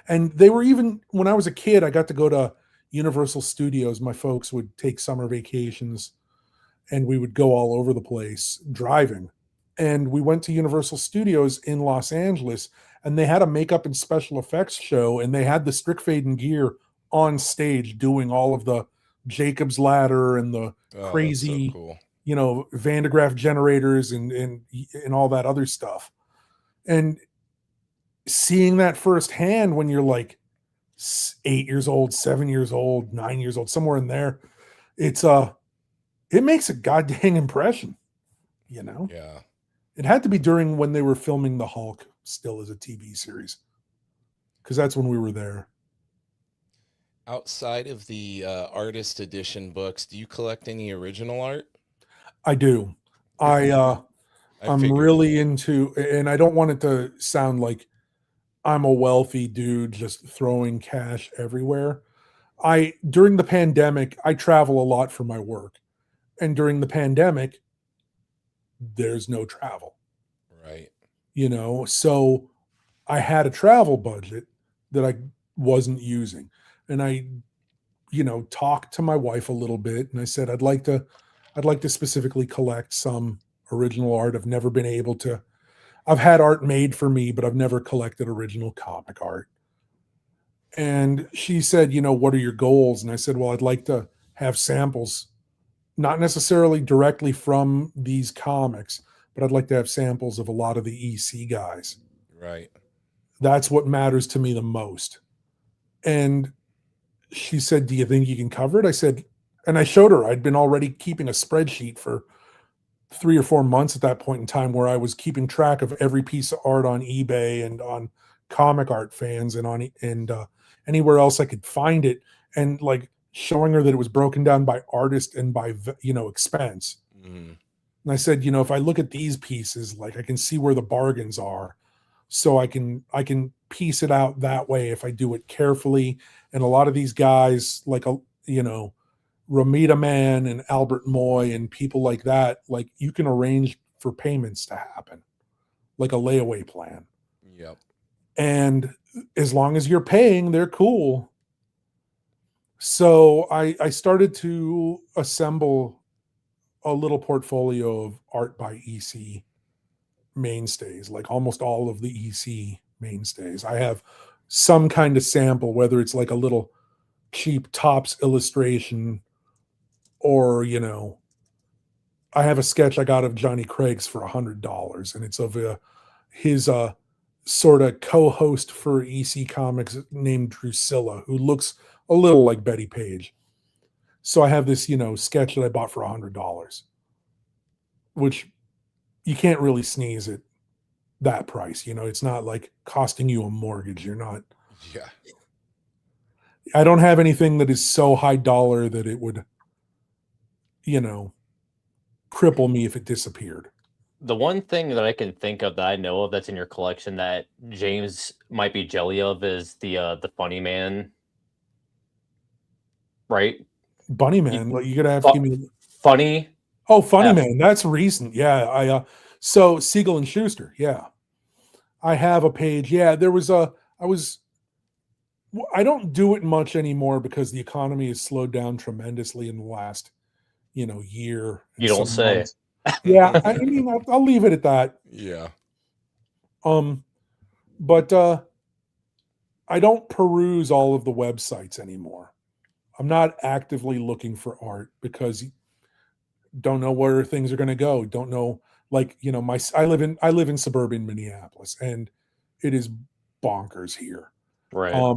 And they were even, when I was a kid, I got to go to Universal Studios. My folks would take summer vacations and we would go all over the place driving. And we went to Universal Studios in Los Angeles and they had a makeup and special effects show and they had the Strickfaden gear on stage doing all of the Jacob's ladder and the crazy, so cool. Van de Graaff generators and all that other stuff. And seeing that firsthand when you're like 8 years old, 7 years old, 9 years old, somewhere in there, it makes a goddamn impression, Yeah. It had to be during when they were filming The Hulk still as a TV series, because that's when we were there. Outside of the artist edition books, do you collect any original art? I do. I'm really into, and I don't want it to sound like I'm a wealthy dude just throwing cash everywhere. During the pandemic, I travel a lot for my work. And during the pandemic, there's no travel. Right. So I had a travel budget that I wasn't using. And I, talked to my wife a little bit and I said, I'd like to specifically collect some original art. I've never been able to. I've had art made for me, but I've never collected original comic art. And she said, what are your goals? And I said, well, I'd like to have samples, not necessarily directly from these comics, but I'd like to have samples of a lot of the EC guys. Right. That's what matters to me the most. And she said, do you think you can cover it? I said, and I showed her, I'd been already keeping a spreadsheet for 3 or 4 months at that point in time where I was keeping track of every piece of art on eBay and on Comic Art Fans and anywhere else I could find it, and like showing her that it was broken down by artist and by expense. Mm. And I said, if I look at these pieces, like I can see where the bargains are, so I can piece it out that way if I do it carefully. And a lot of these guys, like Romita Man and Albert Moy and people like that, like you can arrange for payments to happen, like a layaway plan. Yep. And as long as you're paying, they're cool. So I started to assemble a little portfolio of art by EC mainstays, like almost all of the EC mainstays. I have some kind of sample, whether it's like a little cheap Tops illustration or, you know, I have a sketch I got of Johnny Craig's for $100, and it's of his sort of co-host for EC Comics named Drusilla, who looks a little like Betty Page. So I have this, you know, sketch that I bought for $100, which you can't really sneeze at that price. You know, it's not like costing you a mortgage. You're not. Yeah. I don't have anything that is so high dollar that it would, you know, cripple me if it disappeared. The one thing that I can think of that I know of that's in your collection that James might be jelly of is the Funny Man, right? Bunny Man, like you're gonna have to give me Funny. Oh, Funny Man, that's recent. Yeah, so Siegel and Schuster. Yeah, I have a page. Yeah, I don't do it much anymore because the economy has slowed down tremendously in the last, you know, year. You don't say. Months. Yeah, I mean, I'll leave it at that. Yeah. But I don't peruse all of the websites anymore. I'm not actively looking for art because don't know where things are going to go. Don't know, like, you know, I live in suburban Minneapolis, and it is bonkers here. Right.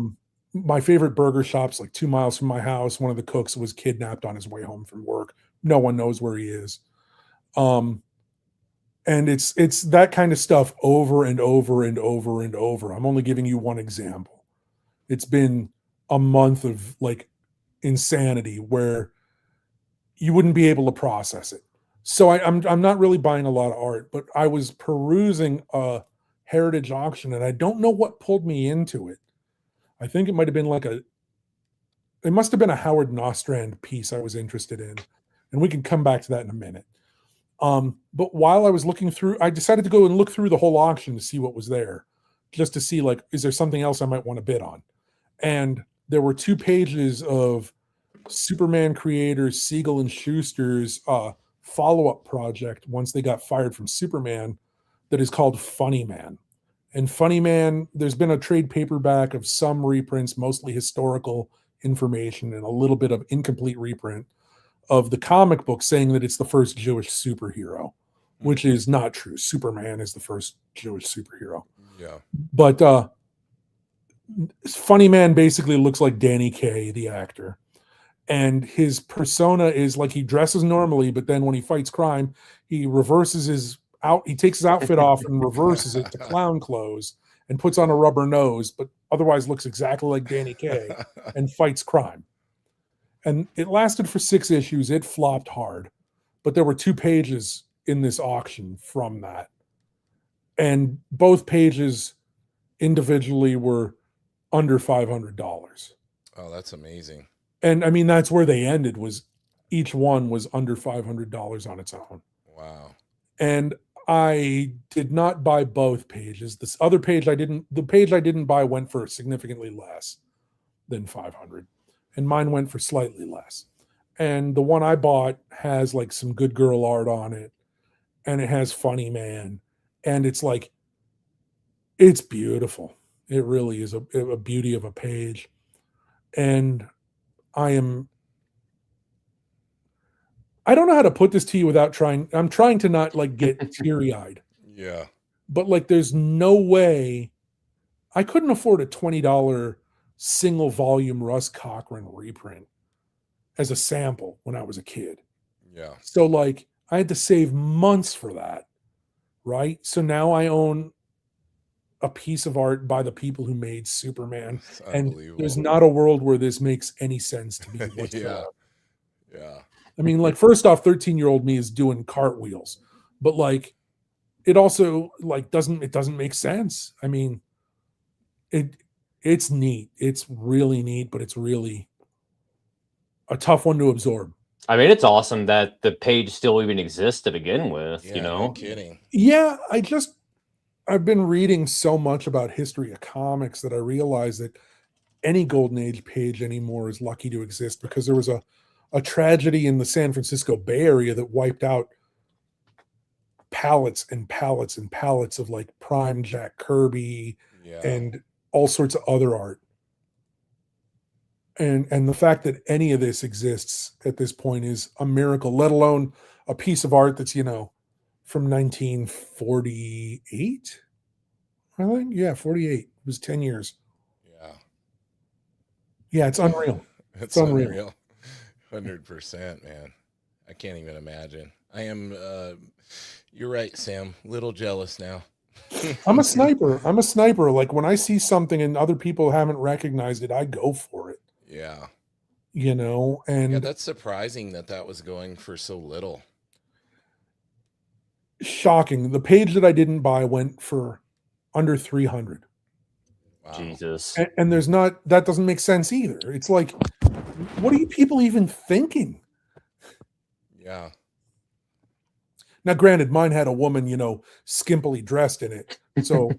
My favorite burger shop's like 2 miles from my house. One of the cooks was kidnapped on his way home from work. No one knows where he is. And it's that kind of stuff over and over and over and over. I'm only giving you one example. It's been a month of like insanity where you wouldn't be able to process it. So I'm not really buying a lot of art, but I was perusing a heritage auction, and I don't know what pulled me into it. I think it might have been it must have been a Howard Nostrand piece I was interested in, and we can come back to that in a minute. But while I was looking through, I decided to go and look through the whole auction to see what was there, just to see, like, is there something else I might want to bid on? And there were 2 pages of Superman creators Siegel and Schuster's follow-up project once they got fired from Superman that is called Funny Man. And Funny Man, there's been a trade paperback of some reprints, mostly historical information, and a little bit of incomplete reprint of the comic book saying that it's the first Jewish superhero, which is not true. Superman is the first Jewish superhero. Yeah. But Funny Man basically looks like Danny Kaye, the actor. And his persona is like he dresses normally, but then when he fights crime, he he takes his outfit off and reverses it to clown clothes and puts on a rubber nose, but otherwise looks exactly like Danny Kaye and fights crime. And it lasted for 6 issues. It flopped hard, but there were 2 pages in this auction from that. And both pages individually were under $500. Oh, that's amazing. And I mean, that's where they ended, was each one was under $500 on its own. Wow. And I did not buy both pages. This other page the page I didn't buy went for significantly less than 500. And mine went for slightly less. And the one I bought has like some good girl art on it, and it has Funny Man, and it's like, it's beautiful. It really is a beauty of a page. And I don't know how to put this to you without I'm trying to not like get teary-eyed. Yeah. But like, there's no way I couldn't afford a $20 single volume Russ Cochran reprint as a sample when I was a kid. Yeah. So like, I had to save months for that. Right. So now I own a piece of art by the people who made Superman. And there's not a world where this makes any sense to me whatsoever. Yeah. I mean, like, first off, 13-year-old me is doing cartwheels, but like, it also like doesn't make sense. I mean, it's neat. It's really neat, but it's really a tough one to absorb. I mean, it's awesome that the page still even exists to begin with, Yeah, you know? no kidding. Yeah, I've been reading so much about history of comics that I realize that any golden age page anymore is lucky to exist, because there was a tragedy in the San Francisco Bay Area that wiped out pallets and pallets and pallets of like prime Jack Kirby Yeah. and all sorts of other art. And the fact that any of this exists at this point is a miracle, let alone a piece of art that's, from 1948. I think, yeah, 48. It was 10 years. Yeah. Yeah, it's unreal. It's unreal. unreal. 100%, man. I can't even imagine. I am, you're right, Sam. Little jealous now. I'm a sniper. Like, when I see something and other people haven't recognized it, I go for it. Yeah. And Yeah, that's surprising that was going for so little. Shocking. The page that I didn't buy went for under 300. Wow. Jesus. And that doesn't make sense either. It's like, what are you people even thinking? Yeah. Now, granted, mine had a woman, skimpily dressed in it. So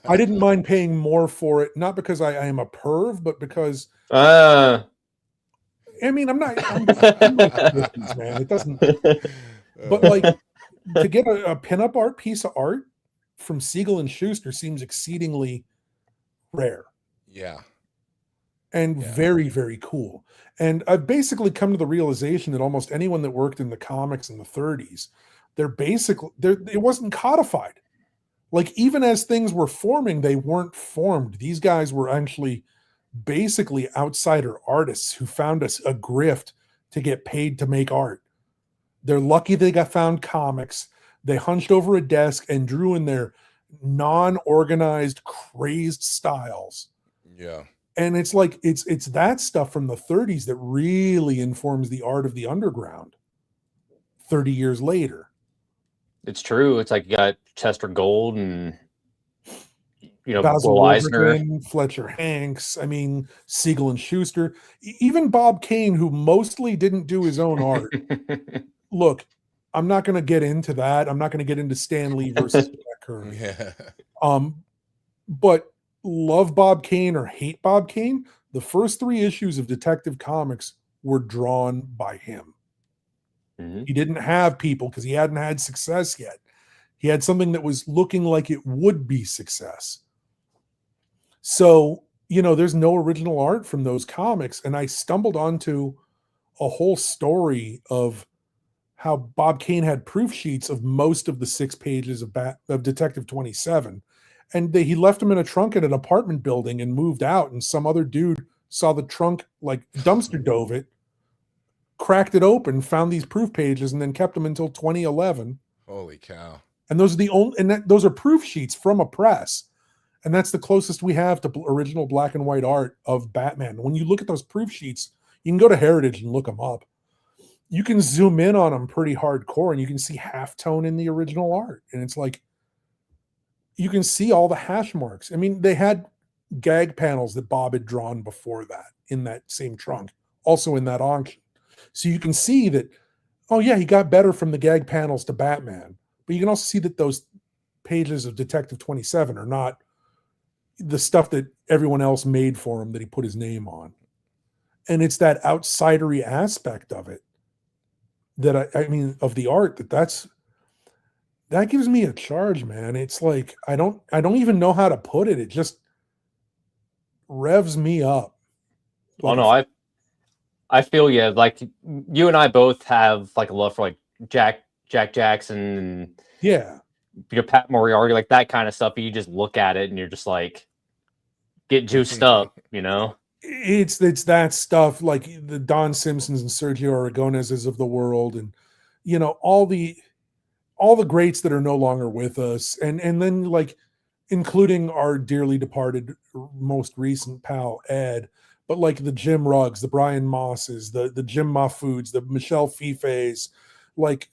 I didn't mind paying more for it, not because I am a perv, but because I mean, I'm not 50s, man. It doesn't. But like, to get a pinup art piece of art from Siegel and Schuster seems exceedingly rare. Yeah. And very, very cool. And I've basically come to the realization that almost anyone that worked in the comics in the 30s, it wasn't codified. Like, even as things were forming, they weren't formed. These guys were actually basically outsider artists who found us a grift to get paid to make art. They're lucky they found comics. They hunched over a desk and drew in their non-organized, crazed styles. Yeah. And it's like, it's that stuff from the 30s that really informs the art of the underground 30 years later. It's true. It's like you got Chester Gold and, Basil Will Eisner, Fletcher Hanks. I mean, Siegel and Schuster, even Bob Kane, who mostly didn't do his own art. Look, I'm not going to get into that. I'm not going to get into Stan Lee versus Jack Kirby. Yeah. But love Bob Kane or hate Bob Kane, the first 3 issues of Detective Comics were drawn by him. Mm-hmm. He didn't have people because he hadn't had success yet. He had something that was looking like it would be success. So, there's no original art from those comics. And I stumbled onto a whole story of how Bob Kane had proof sheets of most of the 6 pages of Detective 27. And he left them in a trunk in an apartment building and moved out. And some other dude saw the trunk, like dumpster dove it, cracked it open, found these proof pages, and then kept them until 2011. Holy cow. And those are those are proof sheets from a press. And that's the closest we have to original black and white art of Batman. When you look at those proof sheets, you can go to Heritage and look them up. You can zoom in on them pretty hardcore and you can see halftone in the original art. And it's like, you can see all the hash marks. I mean, they had gag panels that Bob had drawn before that in that same trunk, also in that auction. So you can see that, oh yeah, he got better from the gag panels to Batman. But you can also see that those pages of Detective 27 are not the stuff that everyone else made for him that he put his name on. And it's that outsidery aspect of it that I mean, of the art that gives me a charge, man. It's like, I don't even know how to put it. It just revs me up. Oh no, I feel you. Like, you and I both have like a love for like Jack Jackson and Pat Moriarty, like that kind of stuff. You just look at it and you're just like getting juiced up, It's that stuff, like the Don Simpsons and Sergio Aragonez's of the world, and all the greats that are no longer with us, and then like including our dearly departed most recent pal Ed, but like the Jim Ruggs, the Brian Mosses, the Jim Mahfoods, the Michelle Fifes, like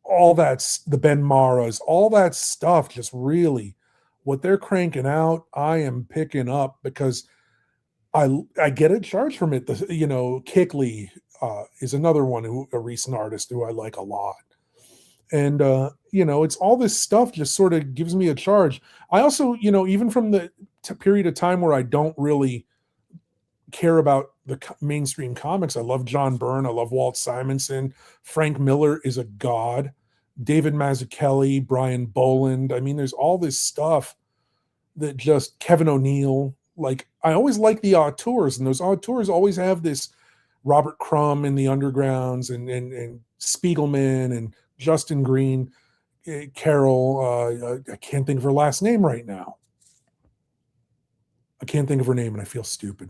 all that's the Ben Maras, all that stuff, just really what they're cranking out, I am picking up because I get a charge from it. Kickley is another one a recent artist who I like a lot. And it's all this stuff just sort of gives me a charge. I also, even from the period of time where I don't really care about the mainstream comics, I love John Byrne, I love Walt Simonson, Frank Miller is a god, David Mazzucchelli, Brian Boland. I mean, there's all this stuff that just Kevin O'Neill. Like, I always like the auteurs, and those auteurs always have this Robert Crumb in the Undergrounds and Spiegelman and Justin Green, Carol. I can't think of her last name right now. I can't think of her name, and I feel stupid.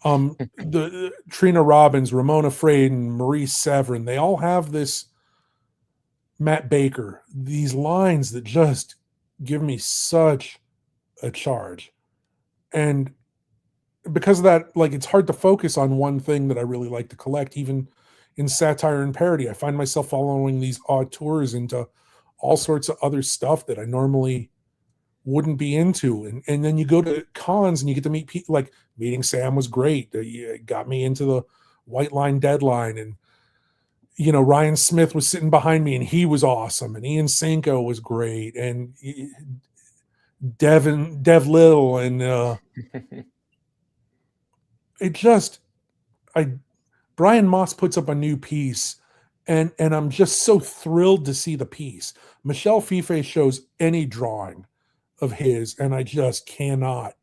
The Trina Robbins, Ramona Fraden, Marie Severin, they all have this, Matt Baker, these lines that just give me such a charge. And because of that, like, it's hard to focus on one thing that I really like to collect. Even in satire and parody, I find myself following these auteurs into all sorts of other stuff that I normally wouldn't be into. And then you go to cons and you get to meet people. Like, meeting Sam was great. It got me into the White Line Deadline. And, Ryan Smith was sitting behind me and he was awesome. And Ian Cinco was great. And Dev Little. And Brian Moss puts up a new piece, and I'm just so thrilled to see the piece. Michelle Fife shows any drawing of his, and I just cannot.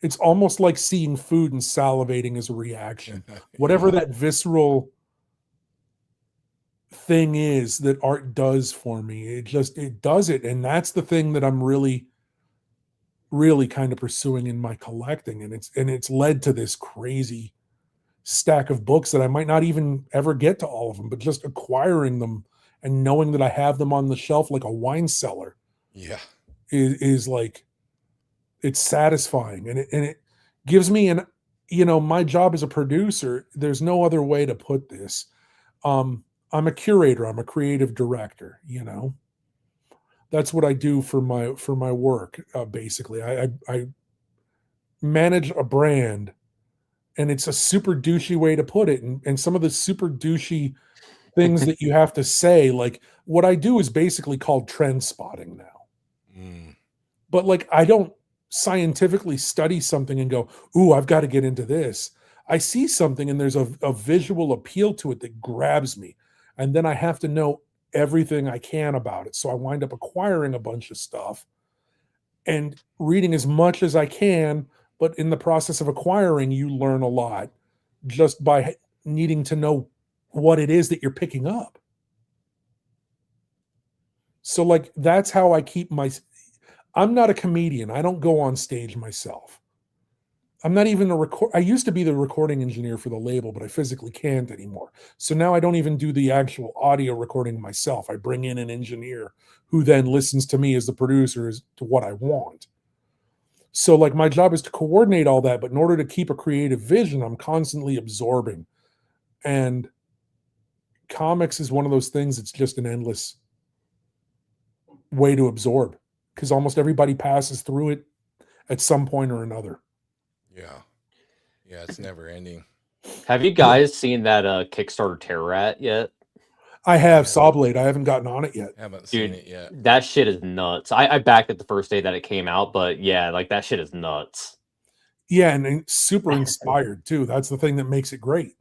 It's almost like seeing food and salivating as a reaction. Whatever that visceral thing is that art does for me, it does it. And that's the thing that I'm really, really kind of pursuing in my collecting. And it's led to this crazy stack of books that I might not even ever get to all of them, but just acquiring them and knowing that I have them on the shelf like a wine cellar. Yeah. Is like, it's satisfying, and it gives me my job as a producer. There's no other way to put this. I'm a curator. I'm a creative director. That's what I do for my work. Basically, I manage a brand, and it's a super douchey way to put it. And some of the super douchey things that you have to say, like, what I do is basically called trend spotting now. But like, I don't scientifically study something and go, ooh, I've got to get into this. I see something and there's a visual appeal to it that grabs me. And then I have to know everything I can about it. So I wind up acquiring a bunch of stuff and reading as much as I can. But in the process of acquiring, you learn a lot just by needing to know what it is that you're picking up. So like, that's how I keep I'm not a comedian. I don't go on stage myself. I'm not even I used to be the recording engineer for the label, but I physically can't anymore. So now I don't even do the actual audio recording myself. I bring in an engineer who then listens to me as the producer as to what I want. So like, my job is to coordinate all that, but in order to keep a creative vision, I'm constantly absorbing. And comics is one of those things that's just an endless way to absorb, because almost everybody passes through it at some point or another. Yeah, it's never ending. Have you guys seen that Kickstarter Terror Rat yet? I have. Sawblade. I haven't gotten on it yet. Haven't seen it yet. That shit is nuts. I backed it the first day that it came out, but yeah, like, that shit is nuts. Yeah, and super inspired too. That's the thing that makes it great.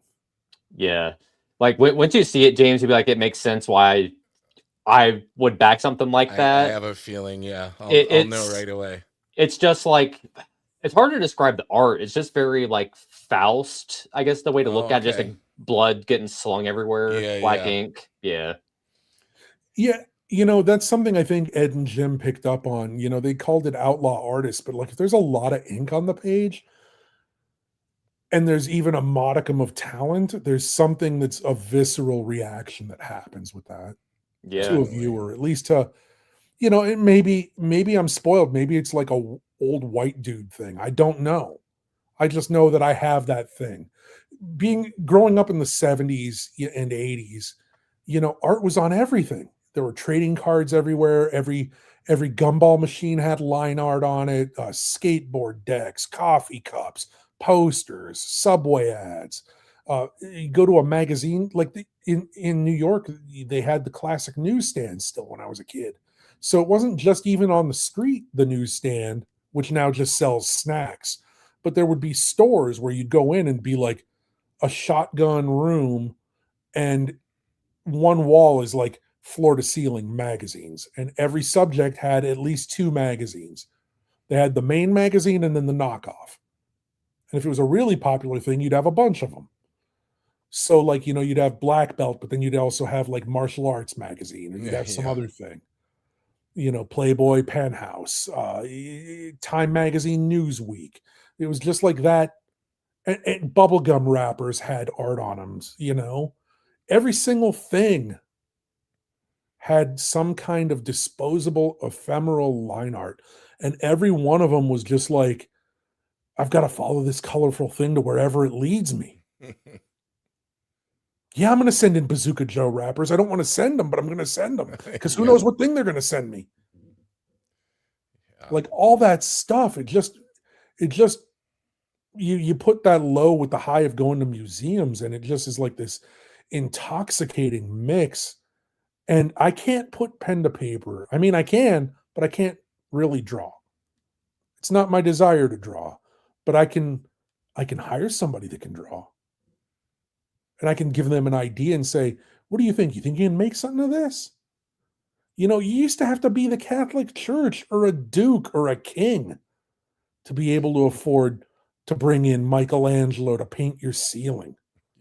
Yeah, like, once you see it, James, you'd be like, it makes sense why I would back something like that. I have a feeling, yeah. I'll know right away. It's just like, it's hard to describe the art. It's just very like Faust, I guess, the way to look at it, just like blood getting slung everywhere, black ink. Yeah. That's something I think Ed and Jim picked up on. They called it outlaw artists, but like, if there's a lot of ink on the page and there's even a modicum of talent, there's something that's a visceral reaction that happens with that. To a viewer, at least to, it maybe I'm spoiled. Maybe it's like a old white dude thing. I don't know. I just know that I have that thing. Growing up in the 70s and 80s, art was on everything. There were trading cards everywhere. Every gumball machine had line art on it. Skateboard decks, coffee cups, posters, Subway ads. You go to a magazine, like in New York, they had the classic newsstand still when I was a kid. So it wasn't just even on the street, the newsstand, which now just sells snacks, but there would be stores where you'd go in and be like a shotgun room, and one wall is like floor to ceiling magazines, and every subject had at least 2 magazines. They had the main magazine and then the knockoff. And if it was a really popular thing, you'd have a bunch of them. So, like, you'd have Black Belt, but then you'd also have like Martial Arts magazine, or you'd have some Yeah. other thing. Playboy, Penthouse, Time Magazine, Newsweek. It was just like that. And bubblegum wrappers had art on them. Every single thing had some kind of disposable, ephemeral line art. And every one of them was just like, I've got to follow this colorful thing to wherever it leads me. Yeah, I'm going to send in Bazooka Joe wrappers. I don't want to send them, but I'm going to send them because who knows what thing they're going to send me. Like all that stuff, it just you put that low with the high of going to museums, and it just is like this intoxicating mix. And I can't put pen to paper. I mean, I can, but I can't really draw. It's not my desire to draw, but I can hire somebody that can draw. And I can give them an idea and say, what do you think? You think you can make something of this? You used to have to be the Catholic Church or a duke or a king to be able to afford to bring in Michelangelo to paint your ceiling.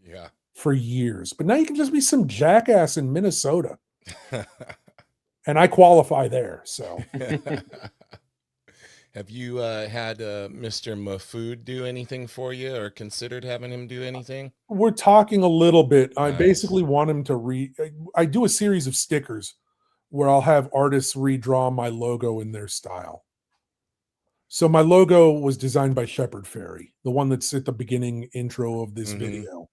Yeah. For years. But now you can just be some jackass in Minnesota. And I qualify there, so. Have you had Mr. Mafood do anything for you, or considered having him do anything? We're talking a little bit. Nice. I basically want him to I do a series of stickers where I'll have artists redraw my logo in their style. So my logo was designed by Shepard Fairey, the one that's at the beginning intro of this video.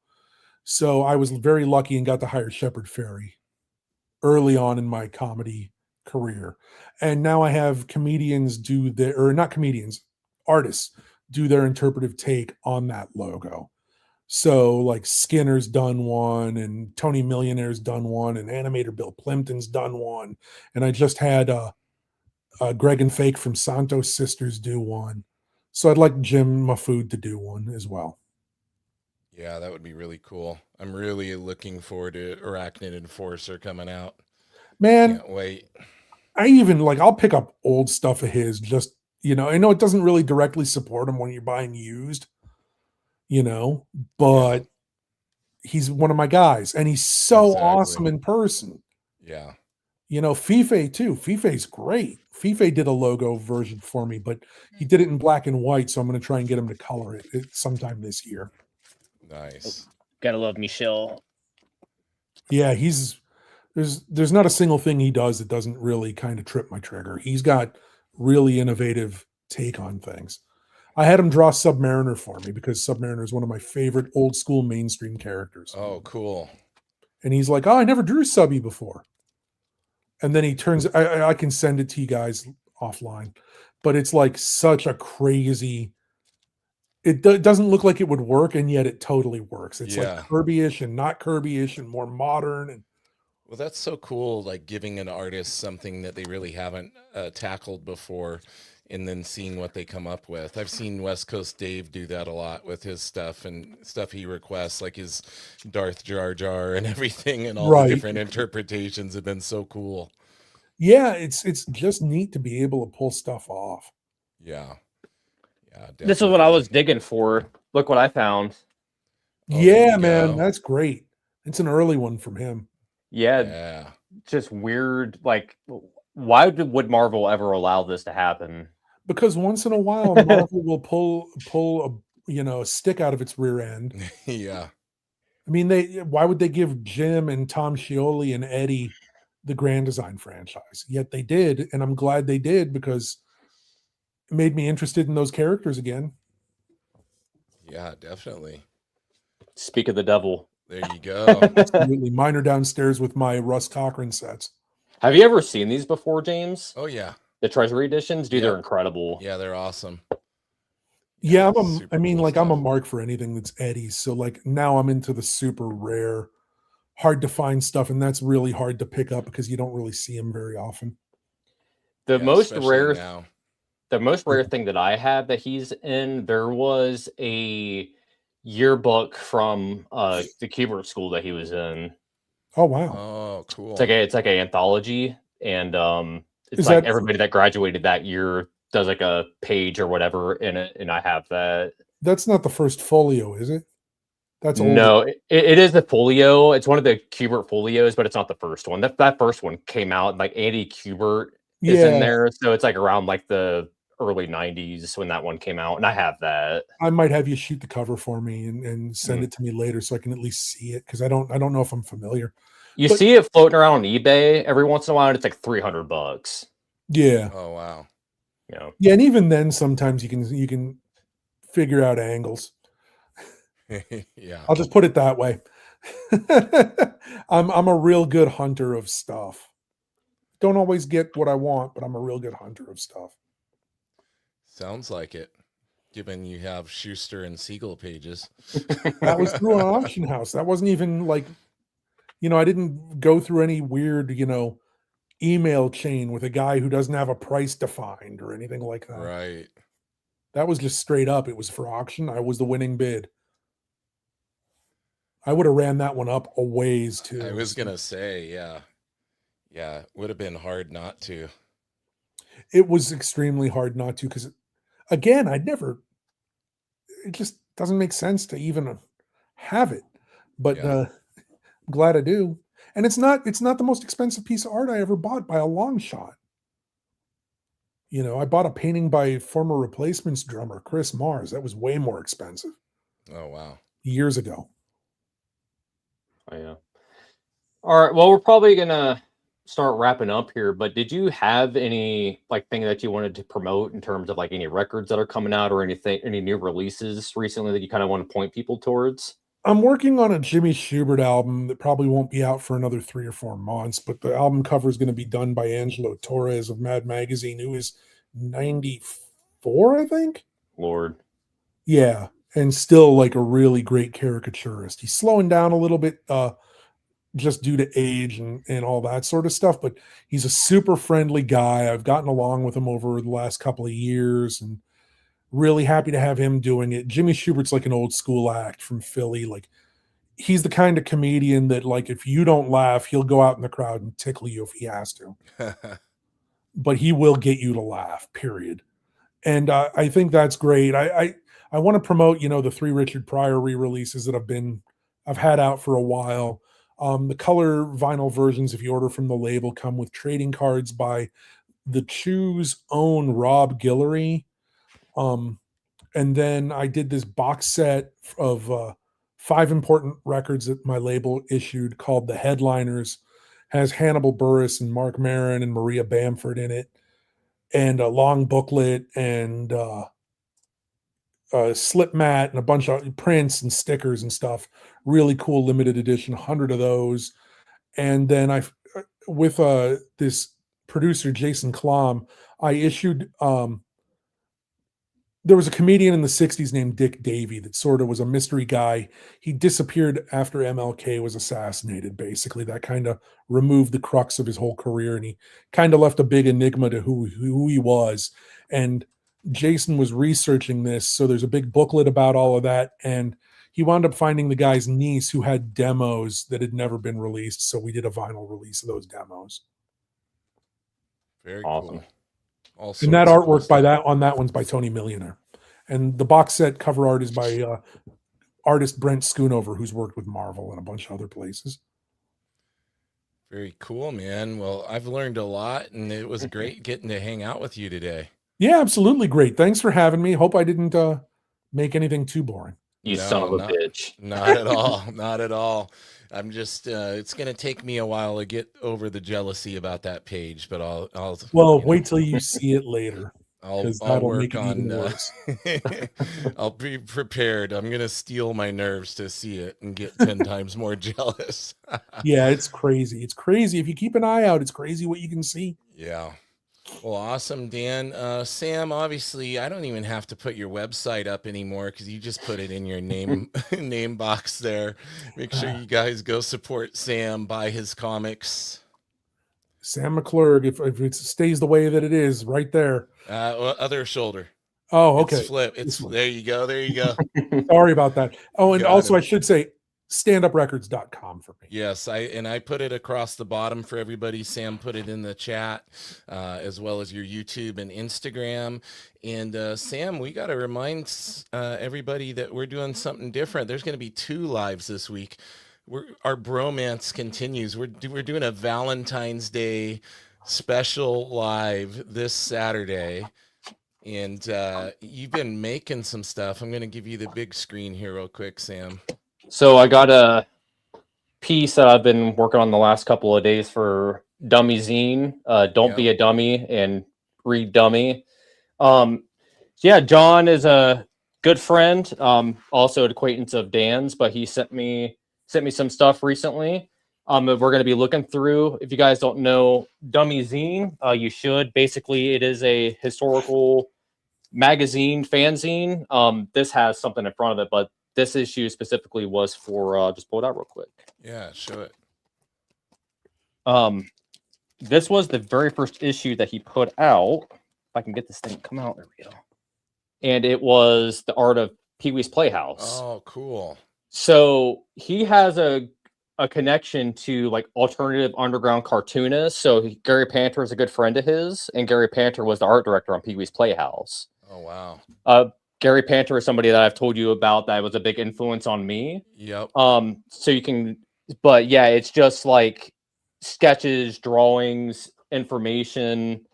So I was very lucky and got to hire Shepard Fairey early on in my comedy career. And now I have comedians artists do their interpretive take on that logo. So like Skinner's done one, and Tony Millionaire's done one, and animator Bill Plimpton's done one. And I just had Greg and Fake from Santos Sisters do one. So I'd like Jim Mafood to do one as well. Yeah, that would be really cool. I'm really looking forward to Arachnid Enforcer coming out. Man, can't wait. I'll pick up old stuff of his, just, I know it doesn't really directly support him when you're buying used, but he's one of my guys, and he's so awesome in person. Yeah. Fife too. Fife's great. Fife did a logo version for me, but he did it in black and white, so I'm going to try and get him to color it sometime this year. Nice. Gotta love Michelle. Yeah, there's not a single thing he does that doesn't really kind of trip my trigger. He's got really innovative take on things. I had him draw Submariner for me because Submariner is one of my favorite old school mainstream characters. Oh, cool. And he's like, oh, I never drew Subby before. And then he turns, I can send it to you guys offline, but it's like such a crazy, it doesn't look like it would work, and yet it totally works. It's like Kirby-ish and not Kirby-ish and more modern. And well, that's so cool, like giving an artist something that they really haven't tackled before, and then seeing what they come up with. I've seen West Coast Dave do that a lot with his stuff and stuff he requests, like his Darth Jar Jar and everything, and all the different interpretations have been so cool. Yeah, it's just neat to be able to pull stuff off. Yeah. Yeah, this is what I was digging for. Look what I found. Yeah, man, that's great. It's an early one from him. Yeah. Just weird. Like, why would Marvel ever allow this to happen? Because once in a while, Marvel will pull a stick out of its rear end. Yeah. I mean, why would they give Jim and Tom Scioli and Eddie the Grand Design franchise? Yet they did, and I'm glad they did, because it made me interested in those characters again. Yeah, definitely. Speak of the devil. There you go. Absolutely. Mine are downstairs with my Russ Cochran sets. Have you ever seen these before, James? Oh, yeah. The Treasury editions? Dude, they're incredible. Yeah, they're awesome. Yeah, I'm a mark for anything that's Eddie's. So like now I'm into the super rare hard to find stuff, and that's really hard to pick up because you don't really see him very often. The Yeah, most especially rare now. The most rare thing that I have that he's in, there was a yearbook from the Kubert school that he was in. Oh wow. Oh, cool. It's like an anthology, and it's Is like that everybody that graduated that year does like a page or whatever in it, and I have that. that's not the first folio, is it? That's older. No, it is the folio. It's one of the Kubert folios, but it's not the first one. That first one came out like Andy Kubert is in Yeah, there, so it's like around like the early '90s when that one came out, and I have that. I might have you shoot the cover for me and send Mm. it to me later so I can at least see it because I don't know if I'm familiar. You But see it floating around on eBay every once in a while, and it's like $300. yeah. Oh, wow. You know, Yeah, and even then sometimes you can figure out angles. Yeah. I'll just put it that way. I'm a real good hunter of stuff. Don't always get what I want, but I'm a real good hunter of stuff. Sounds like it, given you have Schuster and Siegel pages. That was through an auction house. That wasn't even like, I didn't go through any weird, email chain with a guy who doesn't have a price defined or anything like that. Right. That was just straight up. It was for auction. I was the winning bid. I would have ran that one up a ways too. I was going to say, yeah. Yeah, it would have been hard not to. It was extremely hard not to because, again, it just doesn't make sense to even have it. But Yeah. I'm glad I do. And it's not the most expensive piece of art I ever bought by a long shot. I bought a painting by former Replacements drummer Chris Mars. That was way more expensive Oh, wow. years ago. oh, yeah. All right. Well, we're probably gonna start wrapping up here, but did you have any like thing that you wanted to promote in terms of like any records that are coming out or anything, any new releases recently that you kind of want to point people towards? I'm working on a Jimmy Schubert album that probably won't be out for another 3 or 4 months, but the album cover is going to be done by Angelo Torres of Mad Magazine, who is 94, I think. Lord. Yeah, and still like a really great caricaturist. He's slowing down a little bit just due to age and all that sort of stuff, but he's a super friendly guy. I've gotten along with him over the last couple of years and really happy to have him doing it. Jimmy Schubert's like an old school act from Philly. Like he's the kind of comedian that like if you don't laugh, he'll go out in the crowd and tickle you if he has to. But he will get you to laugh, period. And I think that's great. I want to promote, the 3 Richard Pryor re-releases that I've had out for a while. The color vinyl versions, if you order from the label, come with trading cards by the Chew's own Rob Guillory. And then I did this box set of 5 important records that my label issued called The Headliners. Has Hannibal Buress and Mark Maron and Maria Bamford in it, and a long booklet and a slip mat and a bunch of prints and stickers and stuff. Really cool limited edition, 100 of those. And then with this producer Jason Klom, I issued there was a comedian in the 60s named Dick Davey that sort of was a mystery guy. He disappeared after MLK was assassinated, basically. That kind of removed the crux of his whole career, and he kind of left a big enigma to who he was. And Jason was researching this, so there's a big booklet about all of that, and he wound up finding the guy's niece who had demos that had never been released, so we did a vinyl release of those demos. Very Awesome. cool. All And that sorts of cool artwork stuff. on that one's by Tony Millionaire. And the box set cover art is by artist Brent Schoonover, who's worked with Marvel and a bunch of other places. Very cool, man. Well, I've learned a lot, and it was great getting to hang out with you today. Yeah, absolutely great. Thanks for having me. Hope I didn't make anything too boring. You son of a not, bitch. Not at all. Not at all. I'm just, it's going to take me a while to get over the jealousy about that page, but I'll wait till you see it later. I'll work on, I'll be prepared. I'm going to steel my nerves to see it and get 10 times more jealous. Yeah, it's crazy. It's crazy. If you keep an eye out, it's crazy what you can see. Yeah. Well, awesome, Dan. Sam, obviously, I don't even have to put your website up anymore because you just put it in your name name box there. Make sure you guys go support Sam, buy his comics. Sam McClurg, if it stays the way that it is, right there. Other shoulder. Oh, It's okay. flip. This It's one. there. You go. There you go. Sorry about that. Oh, You and got also him. I should say StandupRecords.com for me. Yes, and I put it across the bottom for everybody. Sam put it in the chat, as well as your YouTube and Instagram. And Sam, we got to remind everybody that we're doing something different. There's going to be 2 lives this week. Our bromance continues. We're doing a Valentine's Day special live this Saturday. And you've been making some stuff. I'm going to give you the big screen here real quick, Sam. So I got a piece that I've been working on the last couple of days for Dummy Zine. Don't be a dummy and read dummy. Yeah, John is a good friend, also an acquaintance of Dan's, but he sent me some stuff recently. We're going to be looking through. If you guys don't know Dummy Zine, you should. Basically, it is a historical magazine, fanzine. This has something in front of it, but this issue specifically was for just pull it out real quick. Yeah, show it. This was the very first issue that he put out. If I can get this thing to come out, there we go. And it was the art of Pee-wee's Playhouse. Oh, cool. So he has a connection to like alternative underground cartoonists. So Gary Panter is a good friend of his, and Gary Panter was the art director on Pee-wee's Playhouse. Oh, wow. Gary Panter is somebody that I've told you about that was a big influence on me. Yep. So you can, but yeah, it's just like sketches, drawings, information,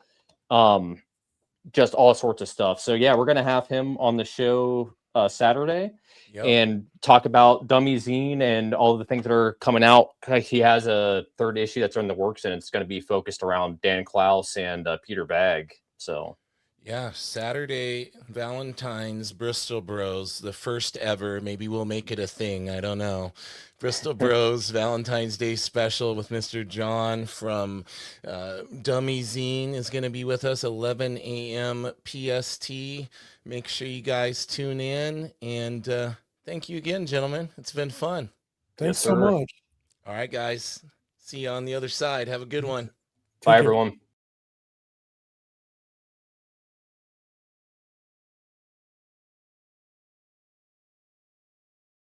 just all sorts of stuff. So yeah, we're gonna have him on the show Saturday. Yep. And talk about Dummy Zine and all the things that are coming out. He has a 3rd issue that's in the works, and it's going to be focused around Dan Klaus and Peter Bagg. So, yeah, Saturday, Valentine's, Bristol Bros, the first ever. Maybe we'll make it a thing. I don't know. Bristol Bros Valentine's Day special with Mr. John from Dummy Zine is going to be with us 11 a.m. PST. Make sure you guys tune in, and thank you again, gentlemen. It's been fun. Thanks so much. All right, guys. See you on the other side. Have a good one. Bye, everyone.